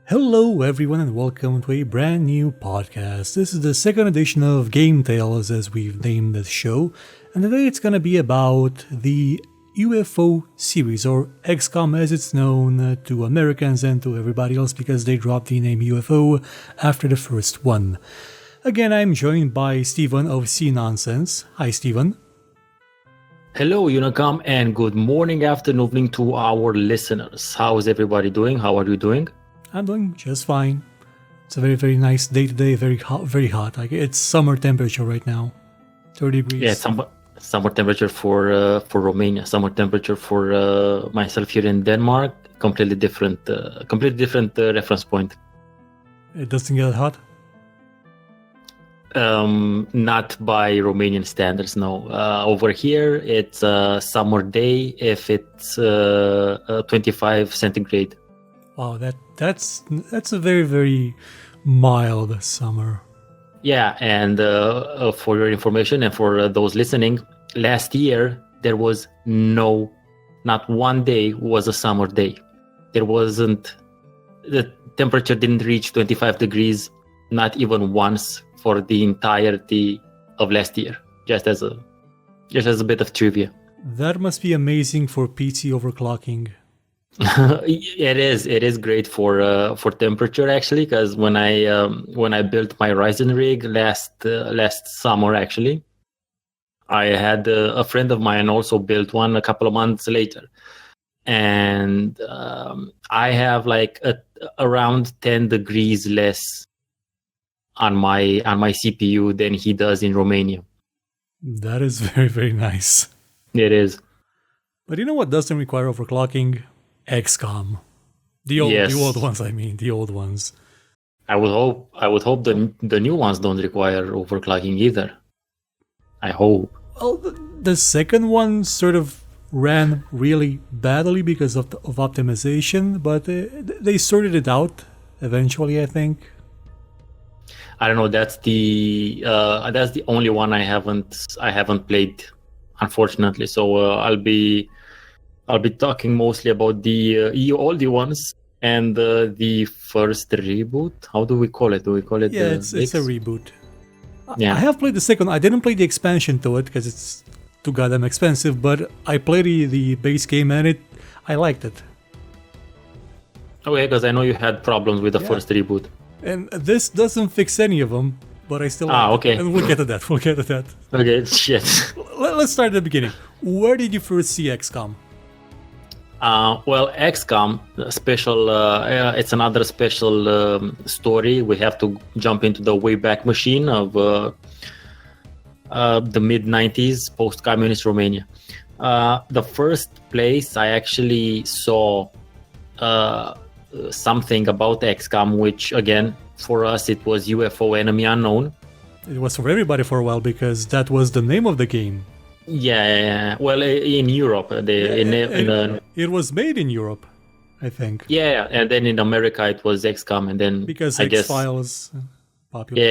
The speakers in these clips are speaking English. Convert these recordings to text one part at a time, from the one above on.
Hello everyone and welcome to a brand new podcast. This is the second edition of GameTales as we've named the show, and today it's gonna be about the UFO series, or XCOM as it's known to Americans and to everybody else because they dropped the name UFO after the first one. Again, I'm joined by Steven of C Nonsense. Hi Steven. Hello, Unicom, and good morning, afternoon to our listeners. How is everybody doing? How are you doing? I'm doing just fine. It's a very, very nice day today. Very hot. Very hot. Like it's summer temperature right now, 30 degrees. Yeah, summer temperature for Romania. Summer temperature for myself here in Denmark. Completely different reference point. It doesn't get hot. Not by Romanian standards. No. Over here, it's a summer day if it's 25 centigrade. Wow, that's a very, very mild summer. Yeah, and for your information and for those listening, last year there was not one day was a summer day. The temperature didn't reach 25 degrees, not even once for the entirety of last year. Just as a bit of trivia. That must be amazing for PC overclocking. It is great for temperature actually, because when I built my Ryzen rig last summer actually, I had a friend of mine also built one a couple of months later, and I have like around 10 degrees less on my CPU than he does in Romania. That is very, very nice. It is. But you know what doesn't require overclocking? XCOM. The old ones, I mean, the old ones. I would hope the new ones don't require overclocking either. I hope. Well, the second one sort of ran really badly because of optimization, but they sorted it out eventually, I think. I don't know. That's the only one I haven't played, unfortunately. So I'll be talking mostly about the oldie ones and the first reboot. How do we call it? Do we call it? Yeah, it's a reboot. Yeah. I have played the second. I didn't play the expansion to it because it's too goddamn expensive. But I played the base game and I liked it. Okay, because I know you had problems with the first reboot. And this doesn't fix any of them, but I still like okay. it. And we'll get to that. Okay, shit. Let's start at the beginning. Where did you first see XCOM? Well, XCOM special. It's another special story. We have to jump into the Wayback Machine of the mid '90s, post-communist Romania. The first place I actually saw something about XCOM, which again for us it was UFO Enemy Unknown. It was for everybody for a while because that was the name of the game. Yeah. Well, in Europe, it was made in Europe, I think. Yeah, and then in America it was XCOM, and then because I guess X-Files popular.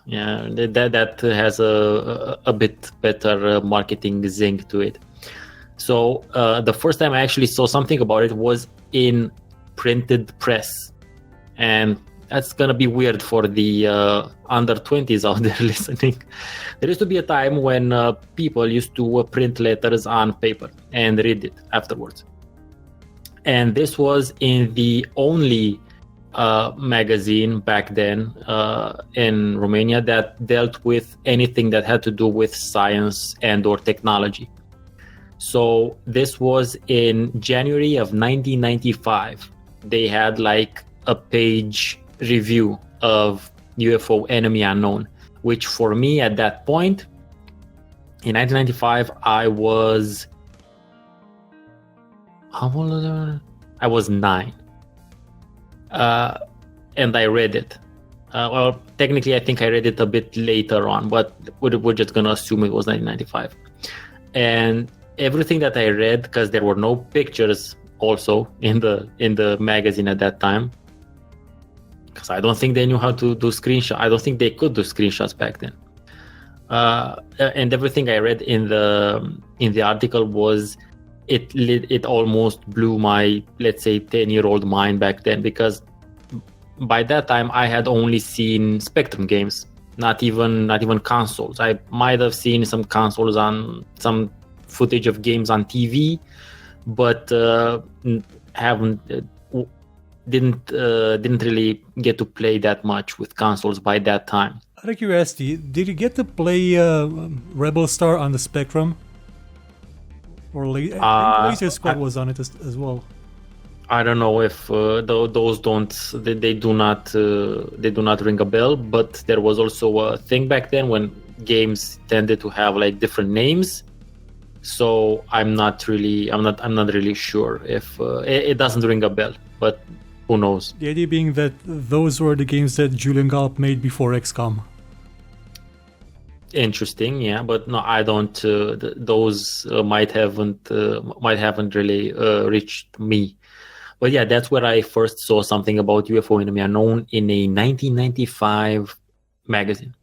Yeah. That has a bit better marketing zing to it. So the first time I actually saw something about it was in printed press, and that's gonna be weird for the under 20s out there listening. There used to be a time when people used to print letters on paper and read it afterwards. And this was in the only magazine back then in Romania that dealt with anything that had to do with science and or technology. So this was in January of 1995. They had like a page review of UFO Enemy Unknown, which for me at that point in 1995 I was how old was I? I was 9, and I read it. Well, technically I think I read it a bit later on, but we're just gonna assume it was 1995. And everything that I read, because there were no pictures also in the magazine at that time, because I don't think they knew how to do screenshots. I don't think they could do screenshots back then. And everything I read in the article was it almost blew my, let's say, 10-year-old mind back then, because by that time I had only seen Spectrum games, not even consoles. I might have seen some consoles on some footage of games on TV, but didn't really get to play that much with consoles by that time. Out of curiosity, did you get to play Rebel Star on the Spectrum? Or Laser Squad was on it as well. I don't know if those they do not ring a bell. But there was also a thing back then when games tended to have like different names. So I'm not really sure if it doesn't ring a bell. But who knows? The idea being that those were the games that Julian Gollop made before XCOM. Interesting, yeah, but no, I don't. Those might haven't really reached me. But yeah, that's where I first saw something about UFO Enemy Unknown in a 1995 magazine.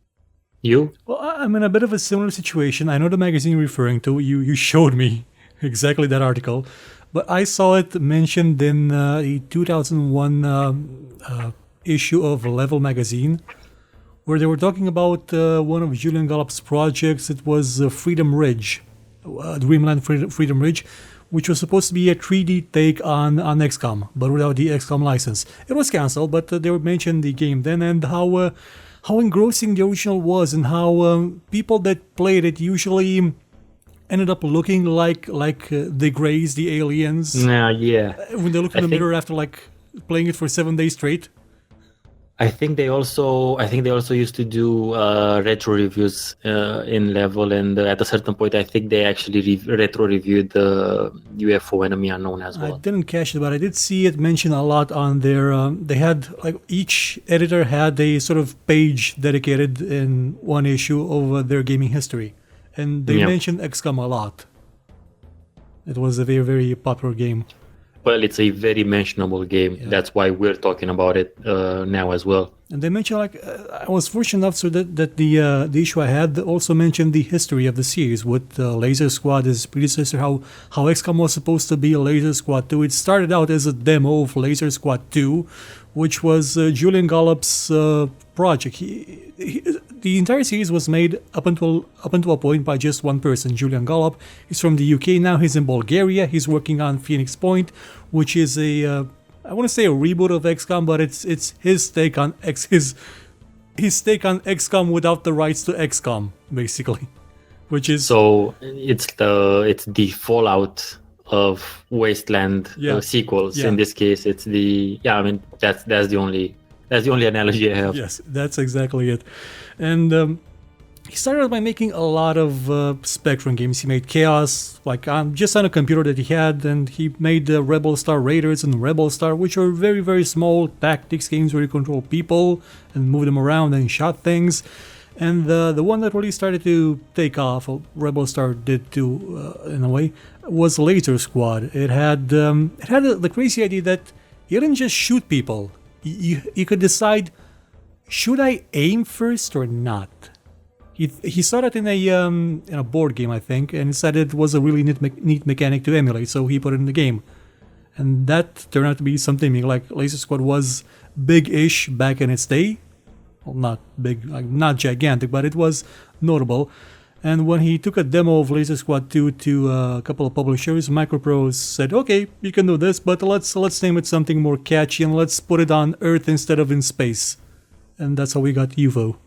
You? Well, I'm in a bit of a similar situation. I know the magazine you're referring to. You showed me exactly that article. But I saw it mentioned in a 2001 issue of Level magazine, where they were talking about one of Julian Gollop's projects. It was Freedom Ridge, Dreamland Freedom Ridge, which was supposed to be a 3D take on XCOM, but without the XCOM license. It was cancelled, but they mentioned the game then and how engrossing the original was, and how people that played it usually ended up looking like the Greys, the aliens. Yeah. When they look in the mirror after like playing it for 7 days straight. I think they also used to do retro reviews in Level, and at a certain point, I think they actually retro reviewed the UFO Enemy Unknown as well. I didn't catch it, but I did see it mentioned a lot on their. They had like each editor had a sort of page dedicated in one issue of their gaming history, and they mentioned XCOM a lot. It was a very, very popular game. Well, it's a very mentionable game. Yeah. That's why we're talking about it now as well. And they mentioned, like, I was fortunate enough so that the issue I had also mentioned the history of the series with Laser Squad as predecessor, how XCOM was supposed to be a Laser Squad 2. It started out as a demo of Laser Squad 2, which was Julian Gollop's project. The entire series was made up until a point by just one person, Julian Gollop. He's from the UK now. He's in Bulgaria. He's working on Phoenix Point, which is I want to say a reboot of XCOM, but it's his take on his take on XCOM without the rights to XCOM, basically. Which is it's the Fallout of Wasteland sequels. In this case, it's that's the only analogy I have. Yes, that's exactly it. And he started by making a lot of Spectrum games. He made Chaos, like just on a computer that he had, and he made Rebel Star Raiders and Rebel Star, which are very, very small tactics games where you control people and move them around and shot things. And the one that really started to take off, Rebel Star did too, in a way, was Laser Squad. It had the crazy idea that you didn't just shoot people. You could decide, should I aim first or not? He saw that in a board game, I think, and decided it was a really neat mechanic to emulate, so he put it in the game. And that turned out to be something like Laser Squad was big-ish back in its day. Well, not big, like not gigantic, but it was notable. And when he took a demo of Laser Squad 2 to a couple of publishers, Microprose said, "Okay, you can do this, but let's name it something more catchy and let's put it on Earth instead of in space." And that's how we got UFO.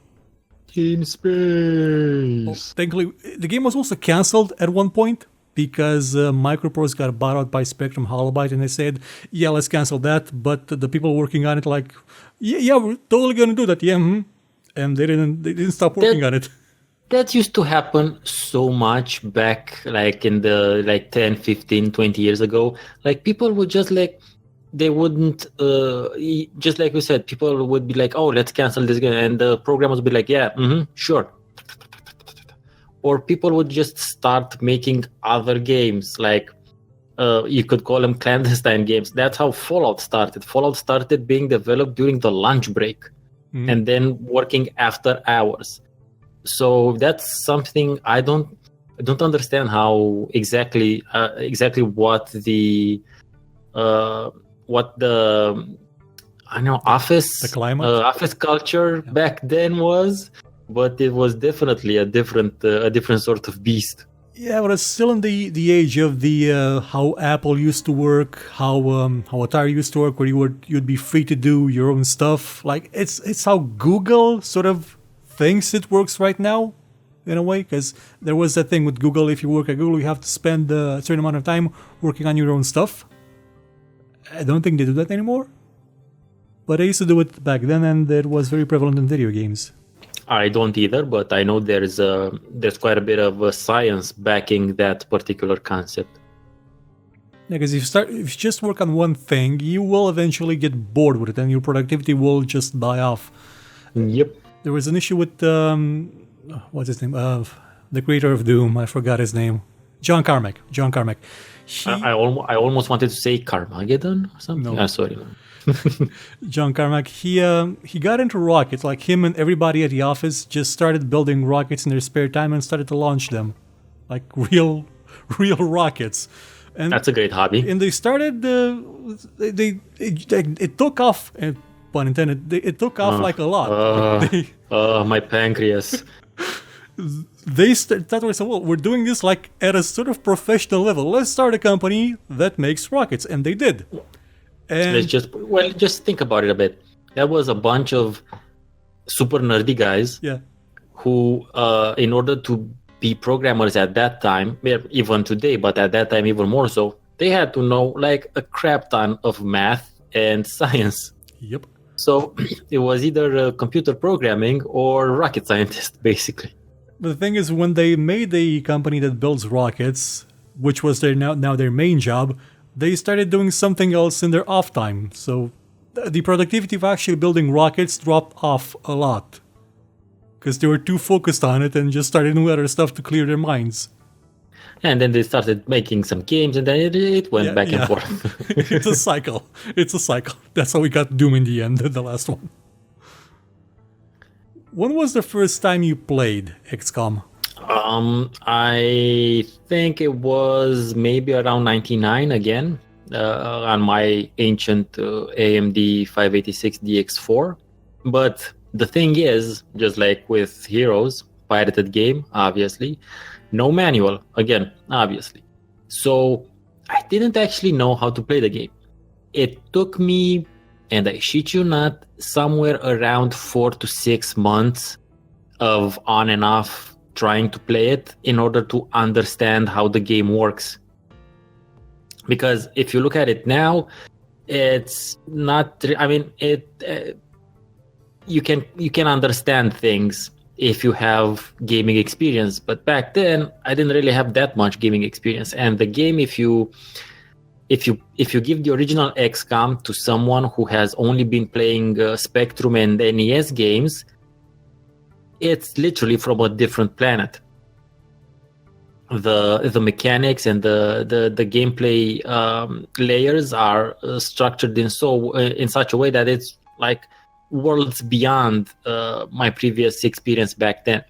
In space. Well, thankfully, the game was also cancelled at one point because Microprose got bought out by Spectrum Holobyte, and they said, "Yeah, let's cancel that." But the people working on it, like, "Yeah, we're totally gonna do that." Yeah, and they didn't stop working on it. That used to happen so much back, like in the 10, 15, 20 years ago. Like people would just they wouldn't just like we said, people would be like, "Oh, let's cancel this game," and the programmers would be like, "Yeah, sure." Or people would just start making other games, like you could call them clandestine games. That's how Fallout started. Fallout started being developed during the lunch break and then working after hours. So that's something I don't understand how exactly what the I know office, the climate? Office culture back then was, but it was definitely a different sort of beast. Yeah, but it's still in the age of the how Apple used to work, how Atari used to work, where you'd be free to do your own stuff. Like it's how Google sort of thinks it works right now, in a way, because there was that thing with Google. If you work at Google, you have to spend a certain amount of time working on your own stuff. I don't think they do that anymore, but I used to do it back then, and it was very prevalent in video games. I don't either, but I know there's quite a bit of science backing that particular concept. Yeah, because if you just work on one thing, you will eventually get bored with it, and your productivity will just die off. Yep. There was an issue with what's his name? The creator of Doom. I forgot his name. John Carmack. I almost wanted to say Carmageddon or something. No. Sorry. John Carmack. He got into rockets. Like him and everybody at the office just started building rockets in their spare time and started to launch them, like real rockets. And that's a great hobby. And they started. It took off. Pun intended. It took off like a lot. My pancreas. They thought, well, we're doing this like at a sort of professional level. Let's start a company that makes rockets, and they did. And just think about it a bit. That was a bunch of super nerdy guys. Yeah. Who, in order to be programmers at that time, even today, but at that time even more so, they had to know like a crap ton of math and science. Yep. So it was either computer programming or rocket scientist, basically. But the thing is, when they made a company that builds rockets, which was now their main job, they started doing something else in their off time. So the productivity of actually building rockets dropped off a lot. Because they were too focused on it and just started doing other stuff to clear their minds. And then they started making some games, and then it went back and forth. It's a cycle. That's how we got Doom in the end, the last one. When was the first time you played XCOM? I think it was maybe around 99 again, on my ancient AMD 586 DX4. But the thing is, just like with Heroes, pirated game, obviously, no manual, again, obviously. So I didn't actually know how to play the game. It took me, and I shit you not, somewhere around 4 to 6 months of on and off trying to play it in order to understand how the game works. Because if you look at it now, it's not, I mean, you can understand things if you have gaming experience, but back then I didn't really have that much gaming experience. And the game, if you give the original XCOM to someone who has only been playing Spectrum and NES games, it's literally from a different planet. The mechanics and the gameplay layers are structured in such a way that it's like worlds beyond my previous experience back then.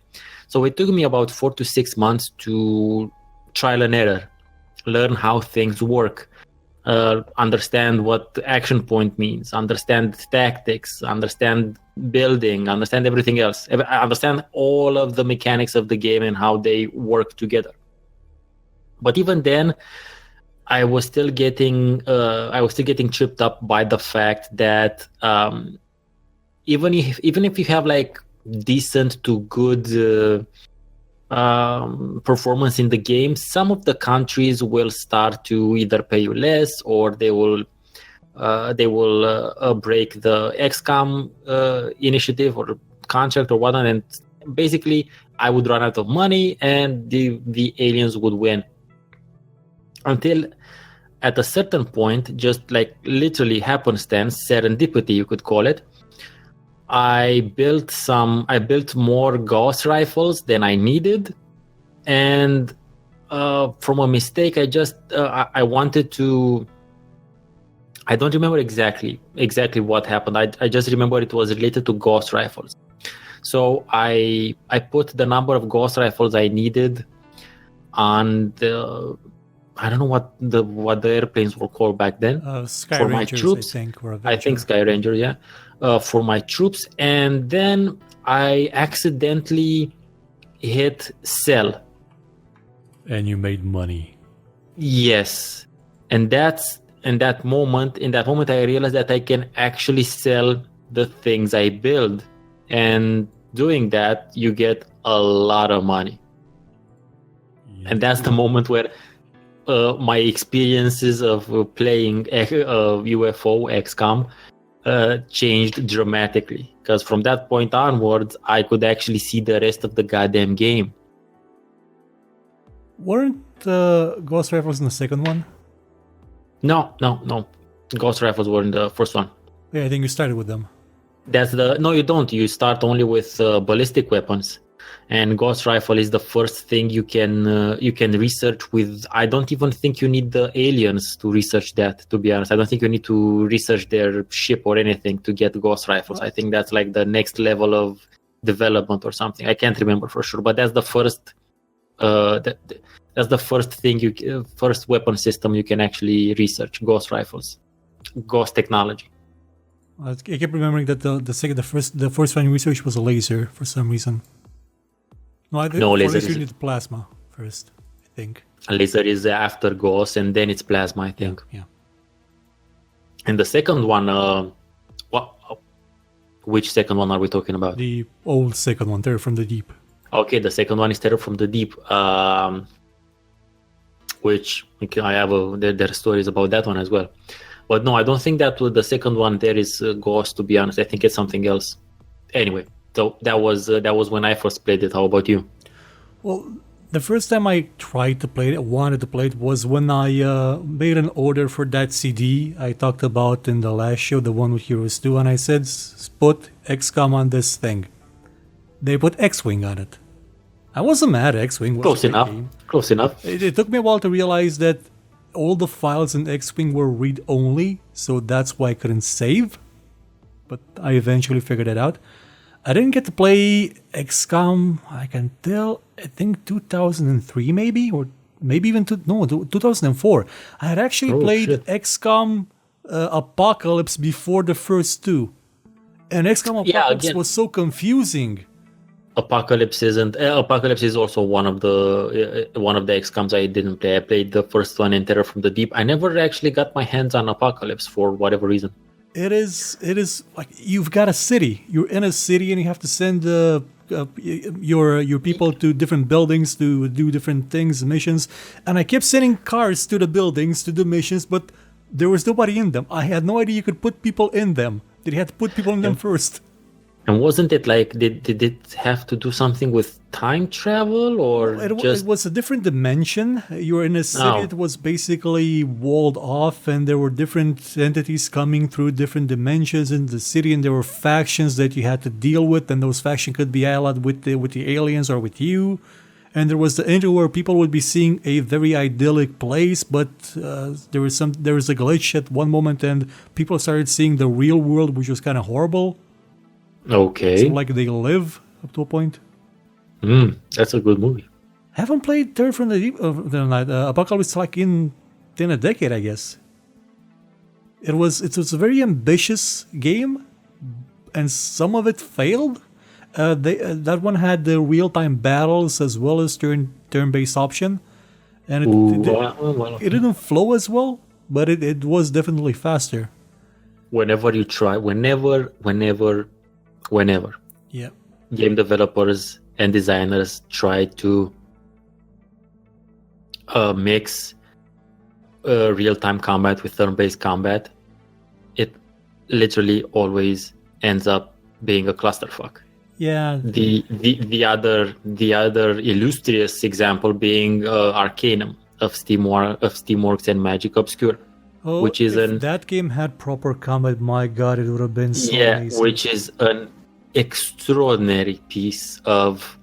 So it took me about 4 to 6 months to trial and error, learn how things work, understand what the action point means, understand tactics, understand building, understand everything else, understand all of the mechanics of the game and how they work together. But even then, I was still getting tripped up by the fact that even if you have like decent to good performance in the game, some of the countries will start to either pay you less, or they will break the XCOM initiative or contract or whatnot, and basically I would run out of money and the aliens would win. Until at a certain point, just like literally happenstance, serendipity you could call it, I built more Gauss rifles than I needed, and from a mistake, I wanted to. I don't remember exactly what happened. I just remember it was related to Gauss rifles. So I put the number of Gauss rifles I needed on I don't know what the airplanes were called back then. Sky for Rangers, my troops, I think, or I think Avenger. Sky Ranger, yeah, for my troops, and then I accidentally hit sell. And you made money. Yes, and in that moment, I realized that I can actually sell the things I build, and doing that, you get a lot of money. And that's the moment where my experiences of playing UFO XCOM changed dramatically. Because from that point onwards, I could actually see the rest of the goddamn game. Weren't Ghost Rifles in the second one? No. Ghost Rifles were in the first one. Yeah, I think you started with them. No, you don't. You start only with ballistic weapons. And Ghost Rifle is the first thing you can research with. I don't even think you need the aliens to research that, to be honest. I don't think you need to research their ship or anything to get Ghost Rifles. I think that's like the next level of development or something. I can't remember for sure, but that's the first that's the first weapon system you can actually research. Ghost Rifles, Ghost technology. I kept remembering that the first one research was a laser for some reason. No, laser you need plasma first, I think. A laser is after Ghost, and then it's plasma, I think. Yeah. And the second one, which second one are we talking about? The old second one, Terror from the Deep. Okay, the second one is Terror from the Deep, which I have there are stories about that one as well. But no, I don't think that with the second one there is Ghost, to be honest. I think it's something else. Anyway, so that was when I first played it. How about you? Well, the first time I tried to play it, wanted to play it, was when I made an order for that CD I talked about in the last show, the one with Heroes 2, and I said, put XCOM on this thing. They put X-Wing on it. I wasn't mad at X-Wing. Close enough. Close enough. It took me a while to realize that all the files in X-Wing were read-only, so that's why I couldn't save. But I eventually figured it out. I didn't get to play XCOM, I can tell, I think 2003 maybe, or maybe even 2004. I had actually played XCOM Apocalypse before the first two. And XCOM Apocalypse was so confusing. Apocalypse is also one of the XCOMs I didn't play. I played the first one in Terror from the Deep. I never actually got my hands on Apocalypse for whatever reason. It is like you've got a city. You're in a city and you have to send your people to different buildings to do different things, missions. And I kept sending cars to the buildings to do missions, but there was nobody in them. I had no idea you could put people in them. Did you have to put people in them first? And wasn't it like, did it have to do something with time travel, or it was a different dimension? You were in a city that was basically walled off, and there were different entities coming through different dimensions in the city, and there were factions that you had to deal with, and those factions could be allied with the aliens or with you. And there was the end where people would be seeing a very idyllic place, but there was a glitch at one moment, and people started seeing the real world, which was kind of horrible. Okay. So like they live up to a point. That's a good movie. Haven't played Terror from the Deep Apocalypse like in a decade, I guess. It was a very ambitious game, and some of it failed. That one had the real-time battles as well as turn-based option, and it didn't flow as well, but it was definitely faster. Whenever yeah, game developers and designers try to mix real-time combat with turn-based combat, it literally always ends up being a clusterfuck. Yeah. The other illustrious example being Arcanum of Steamworks and Magic Obscure. Oh, which is if that game had proper combat, my god, it would have been so amazing. Which is an extraordinary piece of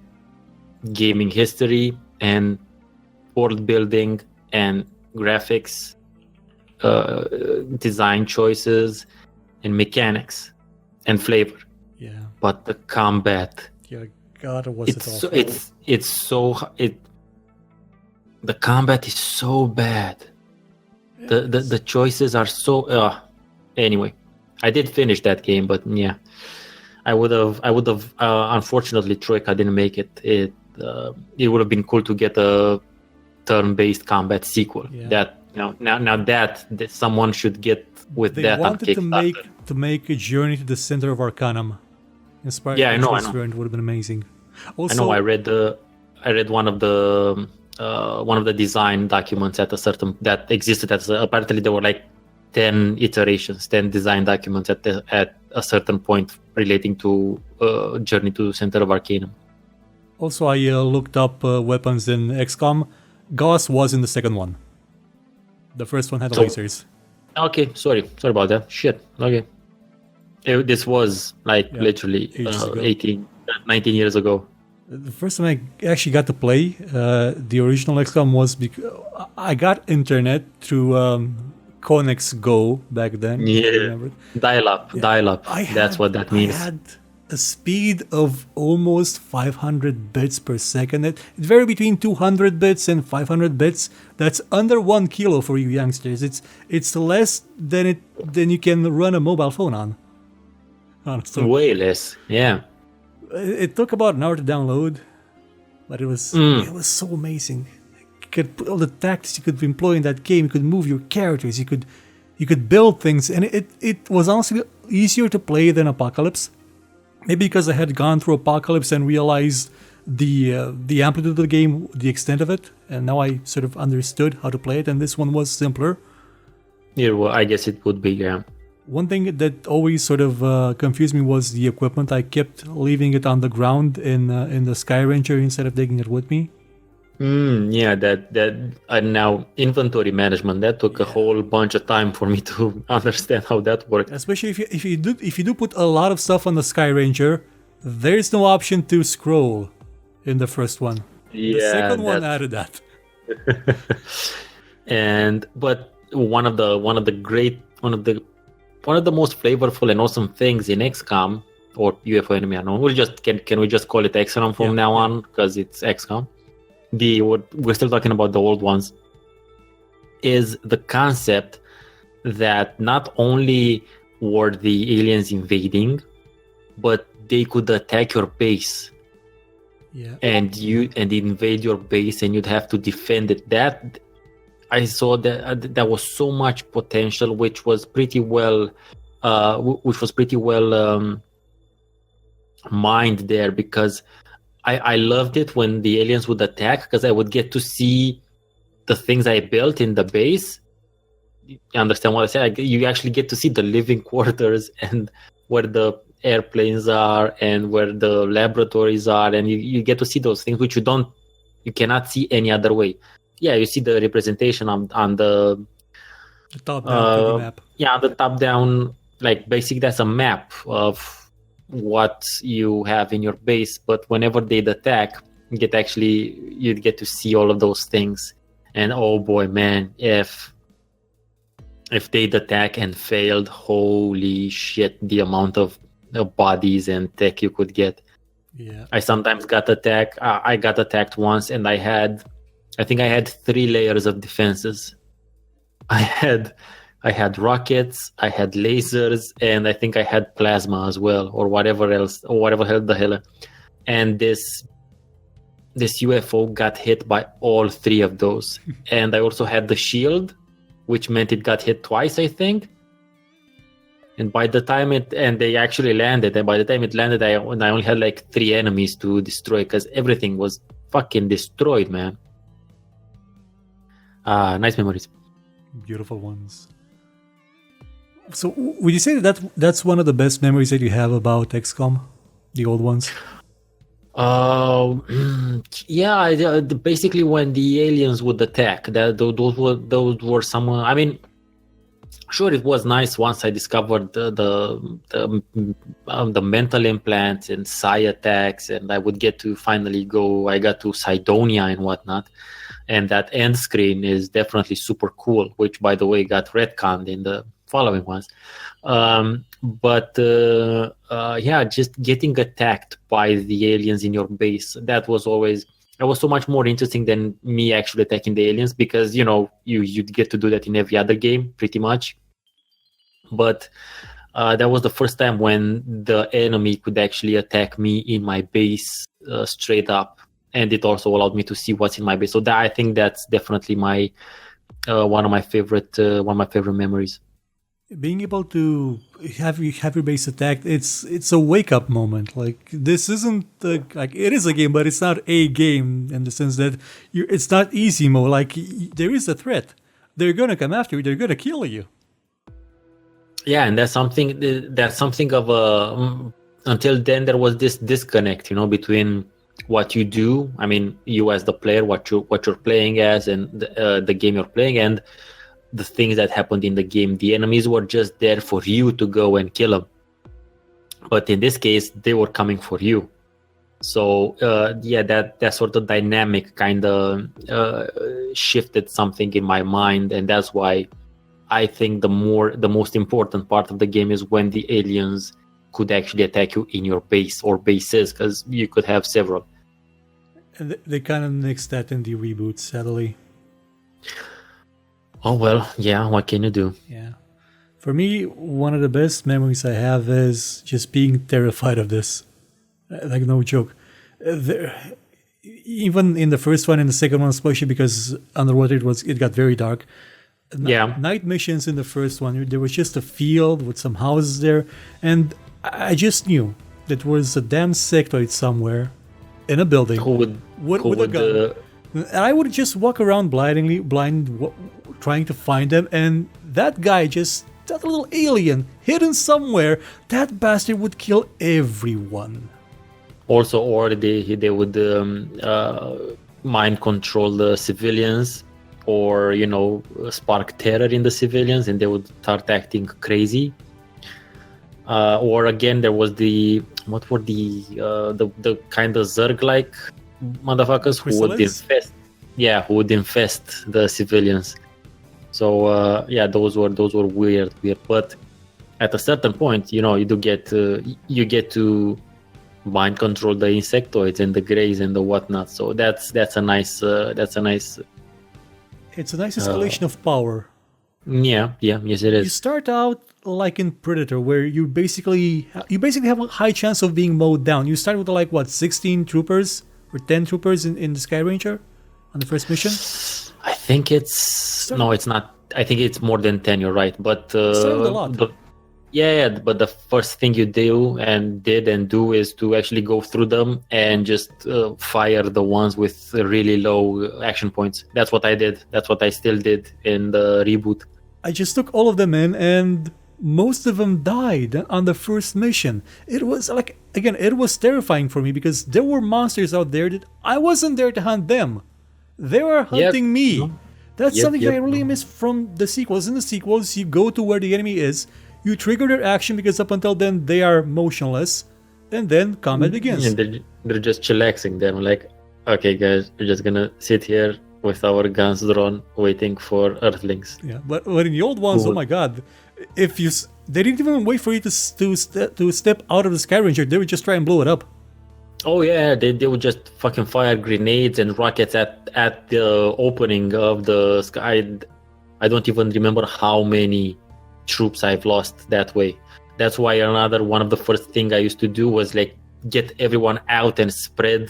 gaming history and world building and graphics, design choices and mechanics and flavor. Yeah. But the combat, yeah, god, was it awful. The combat is so bad. The choices are so. Anyway, I did finish that game, but yeah, I would have. Unfortunately, Troika didn't make it. It would have been cool to get a turn-based combat sequel. Yeah. That now that someone should get with they that on wanted Kickstarter. to make a journey to the center of Arcanum. Inspired Yeah, I know. It would have been amazing. Also, I know. I read one of the design documents that existed. Apparently there were like 10 iterations, 10 design documents at a certain point relating to Journey to Center of Arcanum. Also, I looked up weapons in XCOM. Gauss was in the second one. The first one had lasers. Okay, sorry about that. Shit. Okay. This was literally 19 years ago. The first time I actually got to play the original XCOM was because I got internet through Conex Go back then. Yeah, dial-up. That's what that means. I had a speed of almost 500 bits per second. It varied between 200 bits and 500 bits. That's under 1 kilo for you youngsters. It's less than you can run a mobile phone on. Honestly. Way less. Yeah. It took about an hour to download, but it was so amazing. All the tactics you could employ in that game, you could move your characters, you could build things, and it was honestly easier to play than Apocalypse. Maybe because I had gone through Apocalypse and realized the amplitude of the game, the extent of it, and now I sort of understood how to play it, and this one was simpler. Yeah, well, I guess it would be, yeah. One thing that always sort of confused me was the equipment. I kept leaving it on the ground in the Sky Ranger instead of taking it with me. Yeah, that now inventory management, that took a whole bunch of time for me to understand how that worked. Especially if you do put a lot of stuff on the Sky Ranger, there's no option to scroll in the first one. Yeah, the second one added that. But one of the most flavorful and awesome things in XCOM or UFO Enemy Unknown, can we just call it XCOM from now on because it's XCOM? We're still talking about the old ones. Is the concept that not only were the aliens invading, but they could attack your base. Yeah. And invade your base, and you'd have to defend it. That I saw that was so much potential, which was pretty well mined there, because I loved it when the aliens would attack, because I would get to see the things I built in the base. You understand what I said? You actually get to see the living quarters and where the airplanes are and where the laboratories are, and you get to see those things which you cannot see any other way. Yeah, you see the representation on the top-down map. Yeah, on the top-down, basically that's a map of what you have in your base. But whenever they'd attack, you'd get to see all of those things. And oh boy, man, if they'd attack and failed, holy shit, the amount of bodies and tech you could get. Yeah, I sometimes got attacked. I got attacked once, and I think I had 3 layers of defenses. I had rockets, I had lasers, and I think I had plasma as well, or whatever else, or whatever the hell. And this UFO got hit by all 3 of those. And I also had the shield, which meant it got hit twice, I think. And by the time they actually landed, and by the time it landed, I only had 3 enemies to destroy, because everything was fucking destroyed, man. Nice memories. Beautiful ones. So, would you say that's one of the best memories that you have about XCOM, the old ones? Yeah. Basically, when the aliens would attack, those were some. I mean, sure, it was nice once I discovered the mental implants and psi attacks, and I would get to finally go. I got to Cydonia and whatnot. And that end screen is definitely super cool, which, by the way, got retconned in the following ones. Just getting attacked by the aliens in your base, that was always... It was so much more interesting than me actually attacking the aliens, because you get to do that in every other game pretty much. But that was the first time when the enemy could actually attack me in my base straight up, and it also allowed me to see what's in my base. So I think that's definitely my one of my favorite memories. Being able to have your base attacked, it's a wake up moment. Like, this isn't like, it is a game, but it's not a game in the sense that it's not easy mode. Like, there is a threat. They're gonna come after you. They're gonna kill you. Yeah, and that's something of a. Until then, there was this disconnect, between what you do. I mean, you as the player, what you're playing as, and the game you're playing, and the things that happened in the game. The enemies were just there for you to go and kill them, but in this case, they were coming for you. So that sort of dynamic kind of shifted something in my mind, and that's why I think the most important part of the game is when the aliens could actually attack you in your base or bases, because you could have several. And they kind of nixed that in the reboot, sadly. Oh well, yeah, what can you do? Yeah. For me, one of the best memories I have is just being terrified of this. Like, no joke. Even in the first one and the second one, especially because underwater it got very dark. Yeah. Night missions in the first one, there was just a field with some houses there, and I just knew that there was a damn sectoid somewhere in a building with a gun. And I would just walk around trying to find them, and that guy, that little alien hidden somewhere, that bastard would kill everyone. Also, or they would mind control the civilians, or spark terror in the civilians, and they would start acting crazy. Or again, there was the kind of Zerg-like motherfuckers who would infest the civilians. So those were weird. But at a certain point, you do get to mind control the insectoids and the greys and the whatnot. So that's a nice. It's a nice escalation of power. Yes, it is. You start out like in Predator, where you basically have a high chance of being mowed down. You start with 16 troopers or 10 troopers in the Sky Ranger on the first mission. I think it's not. I think it's more than 10. You're right, but a lot. But the first thing you do is to actually go through them and just fire the ones with really low action points. That's what I did. That's what I still did in the reboot. I just took all of them in, and most of them died on the first mission. It was it was terrifying for me, because there were monsters out there that I wasn't there to hunt them. They were hunting me. That's something I really miss from the sequels. In the sequels, you go to where the enemy is, you trigger their action, because up until then they are motionless, and then combat begins. And they're just chillaxing. They're like, okay guys, we're just gonna sit here with our guns drawn, waiting for Earthlings. Yeah, but in the old ones, oh my god, they didn't even wait for you to step out of the Sky Ranger. They would just try and blow it up. Oh yeah, they would just fucking fire grenades and rockets at the opening of the sky. I don't even remember how many troops I've lost that way. That's why another one of the first thing I used to do was get everyone out and spread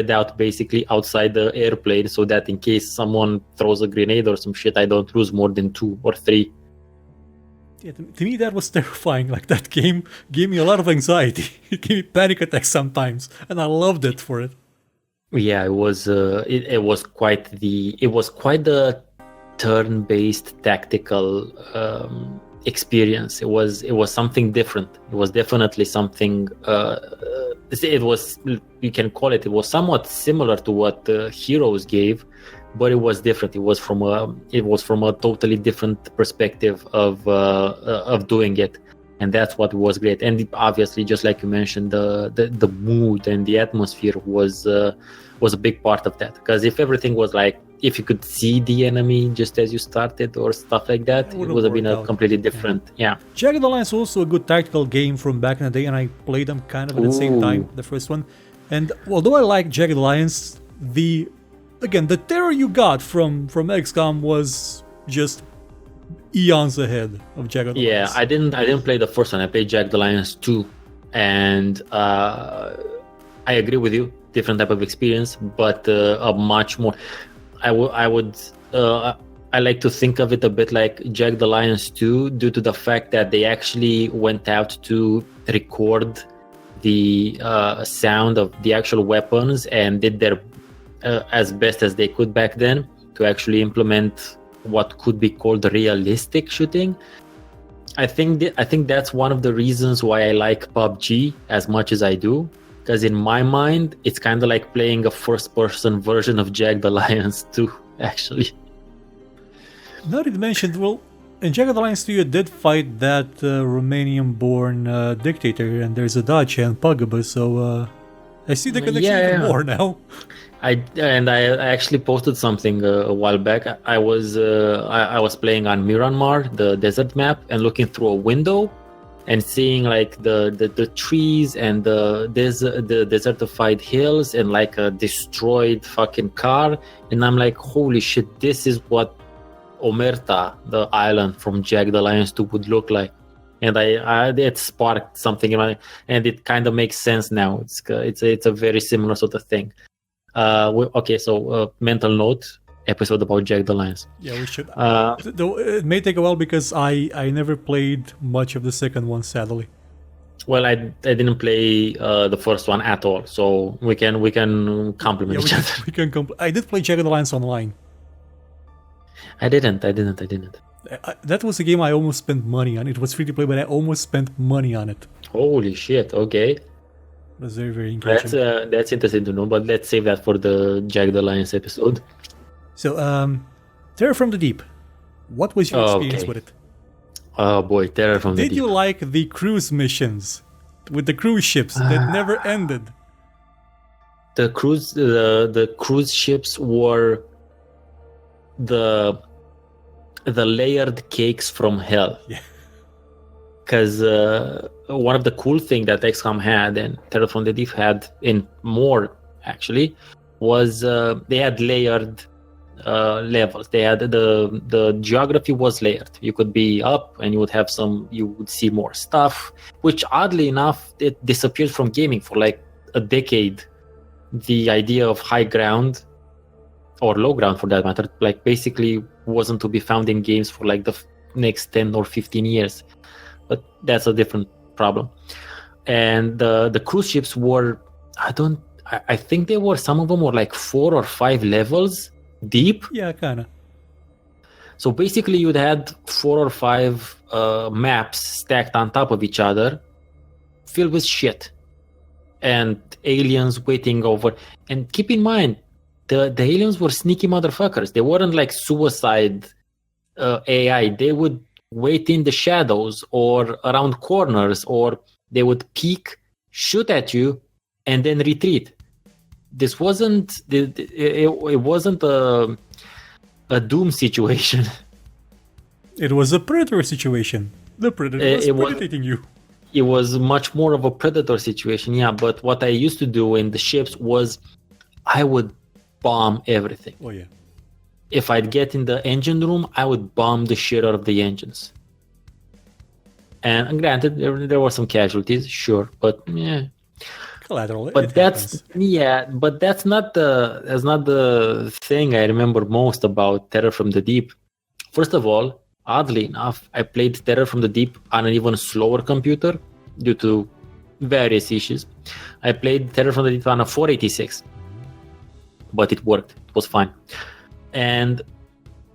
out basically outside the airplane, so that in case someone throws a grenade or some shit, I don't lose more than 2 or 3. Yeah, to me that was terrifying. Like, that game gave me a lot of anxiety. It gave me panic attacks sometimes, and I loved it for it. Yeah, it was quite the turn-based tactical experience. It was something different. It was definitely something. It was, you can call it. It was somewhat similar to what Heroes gave, but it was different. It was from a totally different perspective of doing it, and that's what was great. And obviously, just like you mentioned, the mood and the atmosphere was a big part of that. Because if everything was if you could see the enemy just as you started or stuff like that, it would have been a completely different. Yeah. Jagged Alliance was also a good tactical game from back in the day, and I played them kind of at the same time, the first one. And although I like Jagged Alliance, the terror you got from XCOM was just eons ahead of Jagged Alliance. Yeah, I didn't play the first one. I played Jagged Alliance 2, and I agree with you. Different type of experience, but a much more. I like to think of it a bit like Jagged Alliance 2, due to the fact that they actually went out to record the sound of the actual weapons and did their as best as they could back then to actually implement what could be called realistic shooting. I think that's one of the reasons why I like PUBG as much as I do, because in my mind it's kind of like playing a first-person version of Jagged Alliance 2, actually. Now that you mentioned, well, in Jagged Alliance 2 you did fight that Romanian-born dictator, and there's a Dutch and Pugaba, so I see the connection even more now. I actually posted something a while back. I was playing on Myanmar, the desert map, and looking through a window and seeing like the trees and the desertified hills and like a destroyed fucking car, and I'm like, holy shit, this is what Omerta, the island from Jagged Alliance 2, would look like. And it sparked something in my, and it kind of makes sense now. It's a very similar sort of thing. Okay, so mental note, episode about Jagged Alliance. Yeah, we should. Though it may take a while because I never played much of the second one, sadly. Well, I didn't play the first one at all, so we can complement each other. I did play Jagged Alliance Online. I didn't. That was a game I almost spent money on. It was free to play, but I almost spent money on it. Holy shit! Okay. It was very, very engaging. That's interesting to know, but let's save that for the Jagged Alliance episode. So, Terror from the Deep. What was your experience with it? Oh boy, Terror from the Deep. Did you like the cruise missions with the cruise ships that never ended? The cruise ships were the layered cakes from hell. Yeah. Because one of the cool things that XCOM had and Terror from the Deep had in more actually was they had layered levels. They had the geography was layered. You could be up and you would see more stuff, which oddly enough it disappeared from gaming for like a decade. The idea of high ground or low ground for that matter, like basically wasn't to be found in games for like the next 10 or 15 years. But that's a different problem. And the cruise ships were, I think they were, some of them were like 4 or 5 levels deep. Yeah, kind of. So basically you'd had 4 or 5 maps stacked on top of each other, filled with shit. And aliens waiting over. And keep in mind, the aliens were sneaky motherfuckers. They weren't like suicide AI. They would wait in the shadows or around corners, or they would peek, shoot at you, and then retreat. This wasn't it wasn't a Doom situation. It was a Predator situation. The Predator was predating you. It was much more of a Predator situation, yeah. But what I used to do in the ships was I would bomb everything. Oh yeah. If I'd get in the engine room, I would bomb the shit out of the engines. And granted, there were some casualties, sure, but yeah. Collateral. But that's not the thing I remember most about Terror from the Deep. First of all, oddly enough, I played Terror from the Deep on an even slower computer due to various issues. I played Terror from the Deep on a 486, but it worked. It was fine. And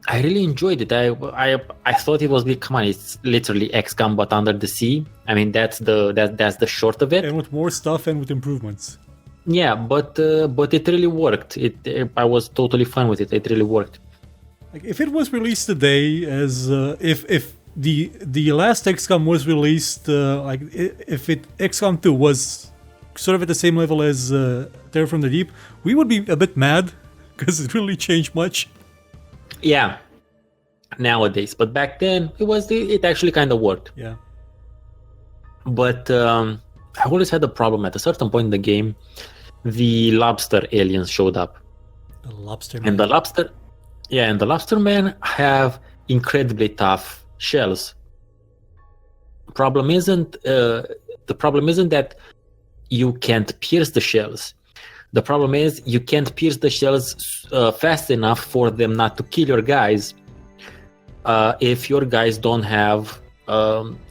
I really enjoyed it. I thought it was, come on, it's literally XCOM but under the sea. I mean, that's the short of it. And with more stuff and with improvements. Yeah, but it really worked. I was totally fine with it. It really worked. Like if it was released today, as if the last XCOM was released, if XCOM 2 was sort of at the same level as Terror from the Deep, we would be a bit mad because it really changed much. Yeah, nowadays, but back then it actually kind of worked. Yeah, but I always had a problem at a certain point in the game. the lobster aliens showed up. The lobster And man. the lobster men have incredibly tough shells. The problem isn't that you can't pierce the shells. The problem is you can't pierce the shells fast enough for them not to kill your guys if your guys don't have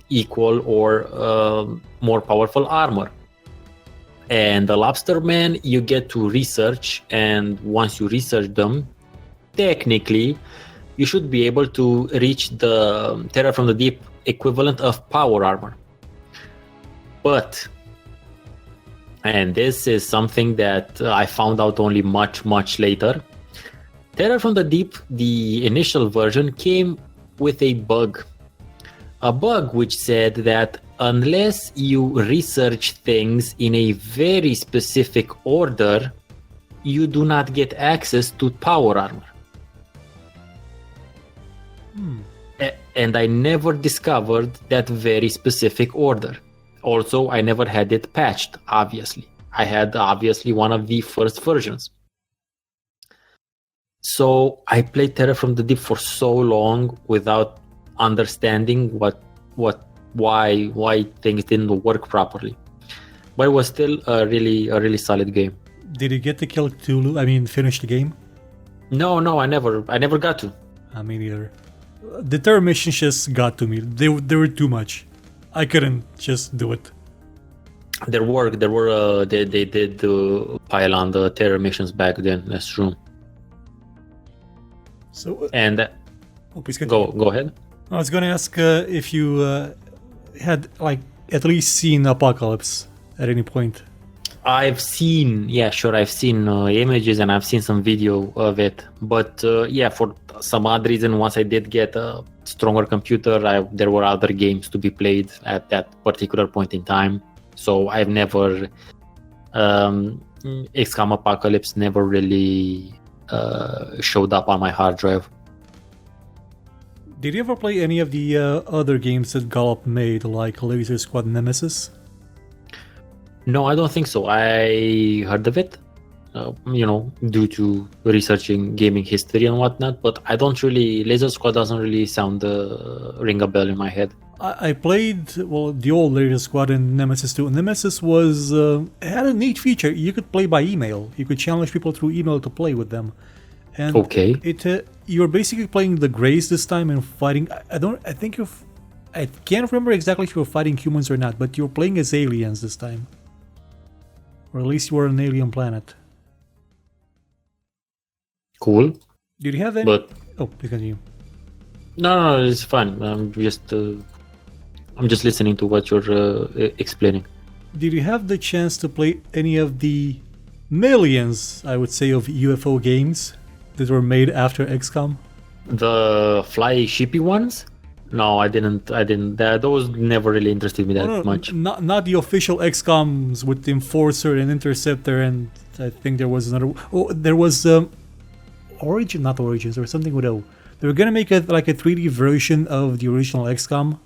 equal or more powerful armor. And the lobster men, you get to research, and once you research them, technically you should be able to reach the Terror from the Deep equivalent of power armor. But, and this is something that I found out only much, much later, Terror from the Deep, the initial version, came with a bug. A bug which said that unless you research things in a very specific order, you do not get access to power armor. And I never discovered that very specific order. Also, I never had it patched, obviously. I had obviously one of the first versions. So I played Terror from the Deep for so long without understanding why things didn't work properly. But it was still a really solid game. Did you get to kill Cthulhu? I mean, finish the game? No, I never got to. I mean, either. The terror missions just got to me. They were too much. I couldn't just do it. They did pile on the terror missions back then. That's true. So and please continue. Go ahead. I was gonna ask if you had at least seen Apocalypse at any point. I've seen images and I've seen some video of it, but for some odd reason, once I did get a stronger computer, there were other games to be played at that particular point in time. So I've never XCOM Apocalypse never really showed up on my hard drive. Did you ever play any of the other games that Gallop made, like Laser Squad Nemesis? No, I don't think so. I heard of it, due to researching gaming history and whatnot, but I don't really... Laser Squad doesn't really ring a bell in my head. I played, the old Laser Squad and Nemesis 2. Nemesis had a neat feature. You could play by email. You could challenge people through email to play with them. And okay. You were basically playing the Greys this time and fighting... I can't remember exactly if you were fighting humans or not, but you were playing as aliens this time. Or at least you were on an alien planet. Cool. Did you have any... But... Oh, please continue. No, it's fine. I'm just listening to what you're explaining. Did you have the chance to play any of the millions, I would say, of UFO games that were made after XCOM? The fly shippy ones? No, I didn't. Those never really interested me that much. Not the official XCOMs with Enforcer and Interceptor, and I think there was another... Oh, there was Origins or something with O. They were gonna make it like a 3D version of the original XCOM.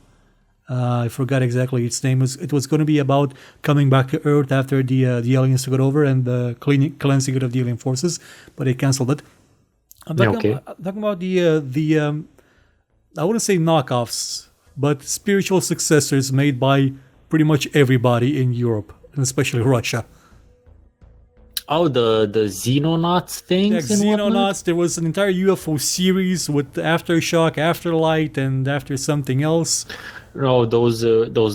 I forgot exactly its name. It was gonna be about coming back to Earth after the aliens took it over and cleansing it of the alien forces, but they cancelled it. I'm talking about the I wouldn't say knockoffs, but spiritual successors made by pretty much everybody in Europe, and especially Russia. Oh, the Xenonauts things? Yeah, Xenonauts. There was an entire UFO series with Aftershock, Afterlight, and After something else. No, those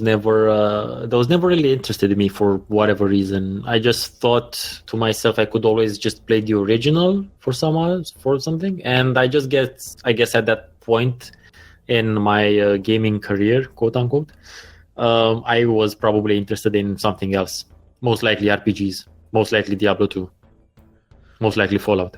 never really interested me for whatever reason. I just thought to myself I could always just play the original for something, and I guess at that point in my gaming career, quote unquote, I was probably interested in something else. Most likely RPGs. Most likely Diablo 2. Most likely Fallout.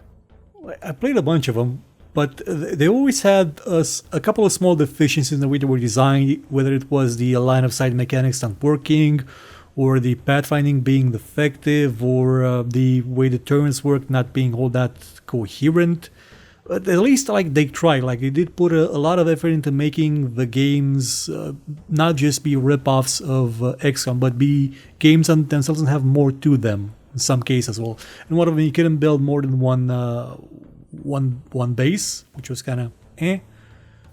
I played a bunch of them, but they always had a couple of small deficiencies in the way they were designed, whether it was the line of sight mechanics not working, or the pathfinding being defective, or the way the turns work not being all that coherent. But at least they tried. They did put a lot of effort into making the games not just be rip-offs of XCOM, but be games themselves and have more to them. in some cases. Well, in one of them you couldn't build more than one base, which was kind of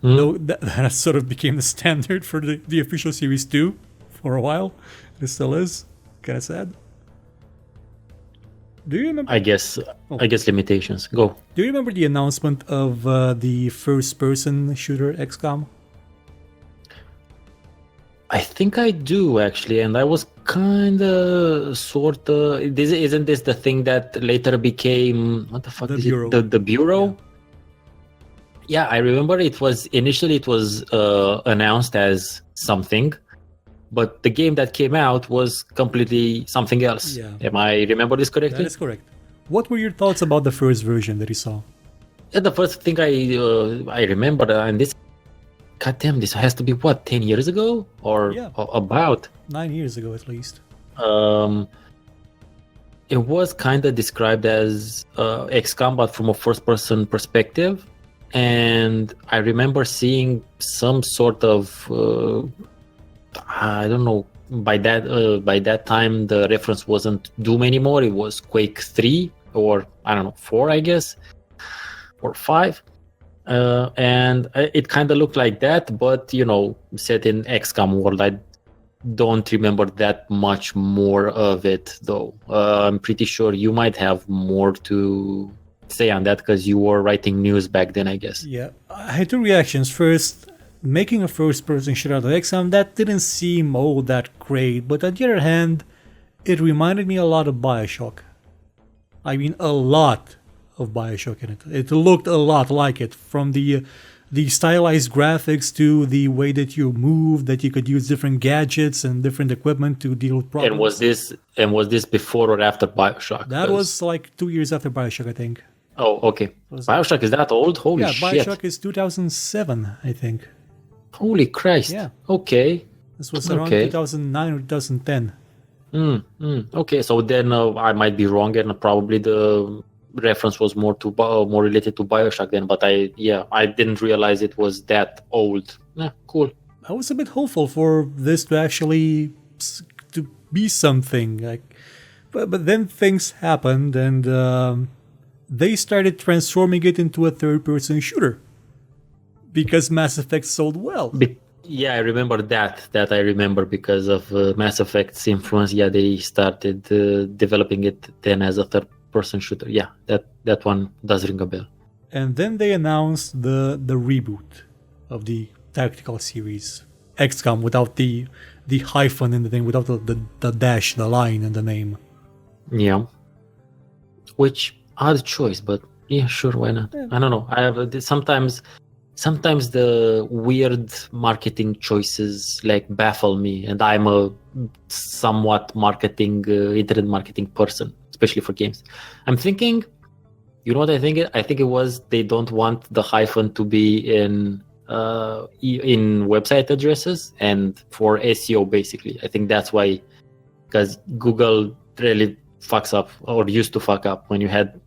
Though that sort of became the standard for the official Series 2 for a while. It still is. Kind of sad. Do you remember? I guess limitations. Go. Do you remember the announcement of the first-person shooter XCOM? I think I do actually, and I was kind of, sort of. Isn't this the thing that later became what the fuck The is Bureau. it? The Bureau. Yeah, I remember it was initially announced as something, but the game that came out was completely something else. Yeah. Am I remember this correctly? That is correct. What were your thoughts about the first version that you saw? Yeah, the first thing I remember, and this, goddamn, this has to be what, 10 years ago or about 9 years ago at least. It was kind of described as XCOM, but from a first-person perspective. And I remember seeing some sort of, I don't know, by that time the reference wasn't Doom anymore. It was Quake 3 or I don't know 4, I guess, or 5. And it kind of looked like that, but set in XCOM world. I don't remember that much more of it though. I'm pretty sure you might have more to say on that because you were writing news back then, I guess. Yeah, I had two reactions. First, making a first-person shooter out of XCOM, that didn't seem all that great, but on the other hand, it reminded me a lot of Bioshock. I mean, a lot of Bioshock in it. It looked a lot like it, from the stylized graphics to the way that you move, that you could use different gadgets and different equipment to deal with problems. And was this before or after Bioshock? That was like 2 years after Bioshock, I think. Oh, okay. Bioshock is that old? Holy shit. Yeah, Bioshock is 2007, I think. Holy Christ. Yeah. Okay. This was around 2009 or 2010. Okay, so then I might be wrong, and probably the reference was more related to Bioshock then. But I didn't realize it was that old. Yeah, cool. I was a bit hopeful for this to actually to be something but then things happened, and they started transforming it into a third-person shooter because Mass Effect sold well. Yeah, I remember that. That I remember because of Mass Effect's influence. Yeah, they started developing it then as a third-person shooter. Yeah, that one does ring a bell. And then they announced the reboot of the tactical series, XCOM, without the hyphen in the name, without the dash, the line in the name. Yeah. Which, odd choice, but yeah, sure, why not? Yeah. I don't know. I have sometimes the weird marketing choices baffle me, and I'm a somewhat internet marketing person, especially for games. I'm thinking, you know what I think? I think it was they don't want the hyphen to be in website addresses and for SEO basically. I think that's why, because Google really fucks up, or used to fuck up, when you had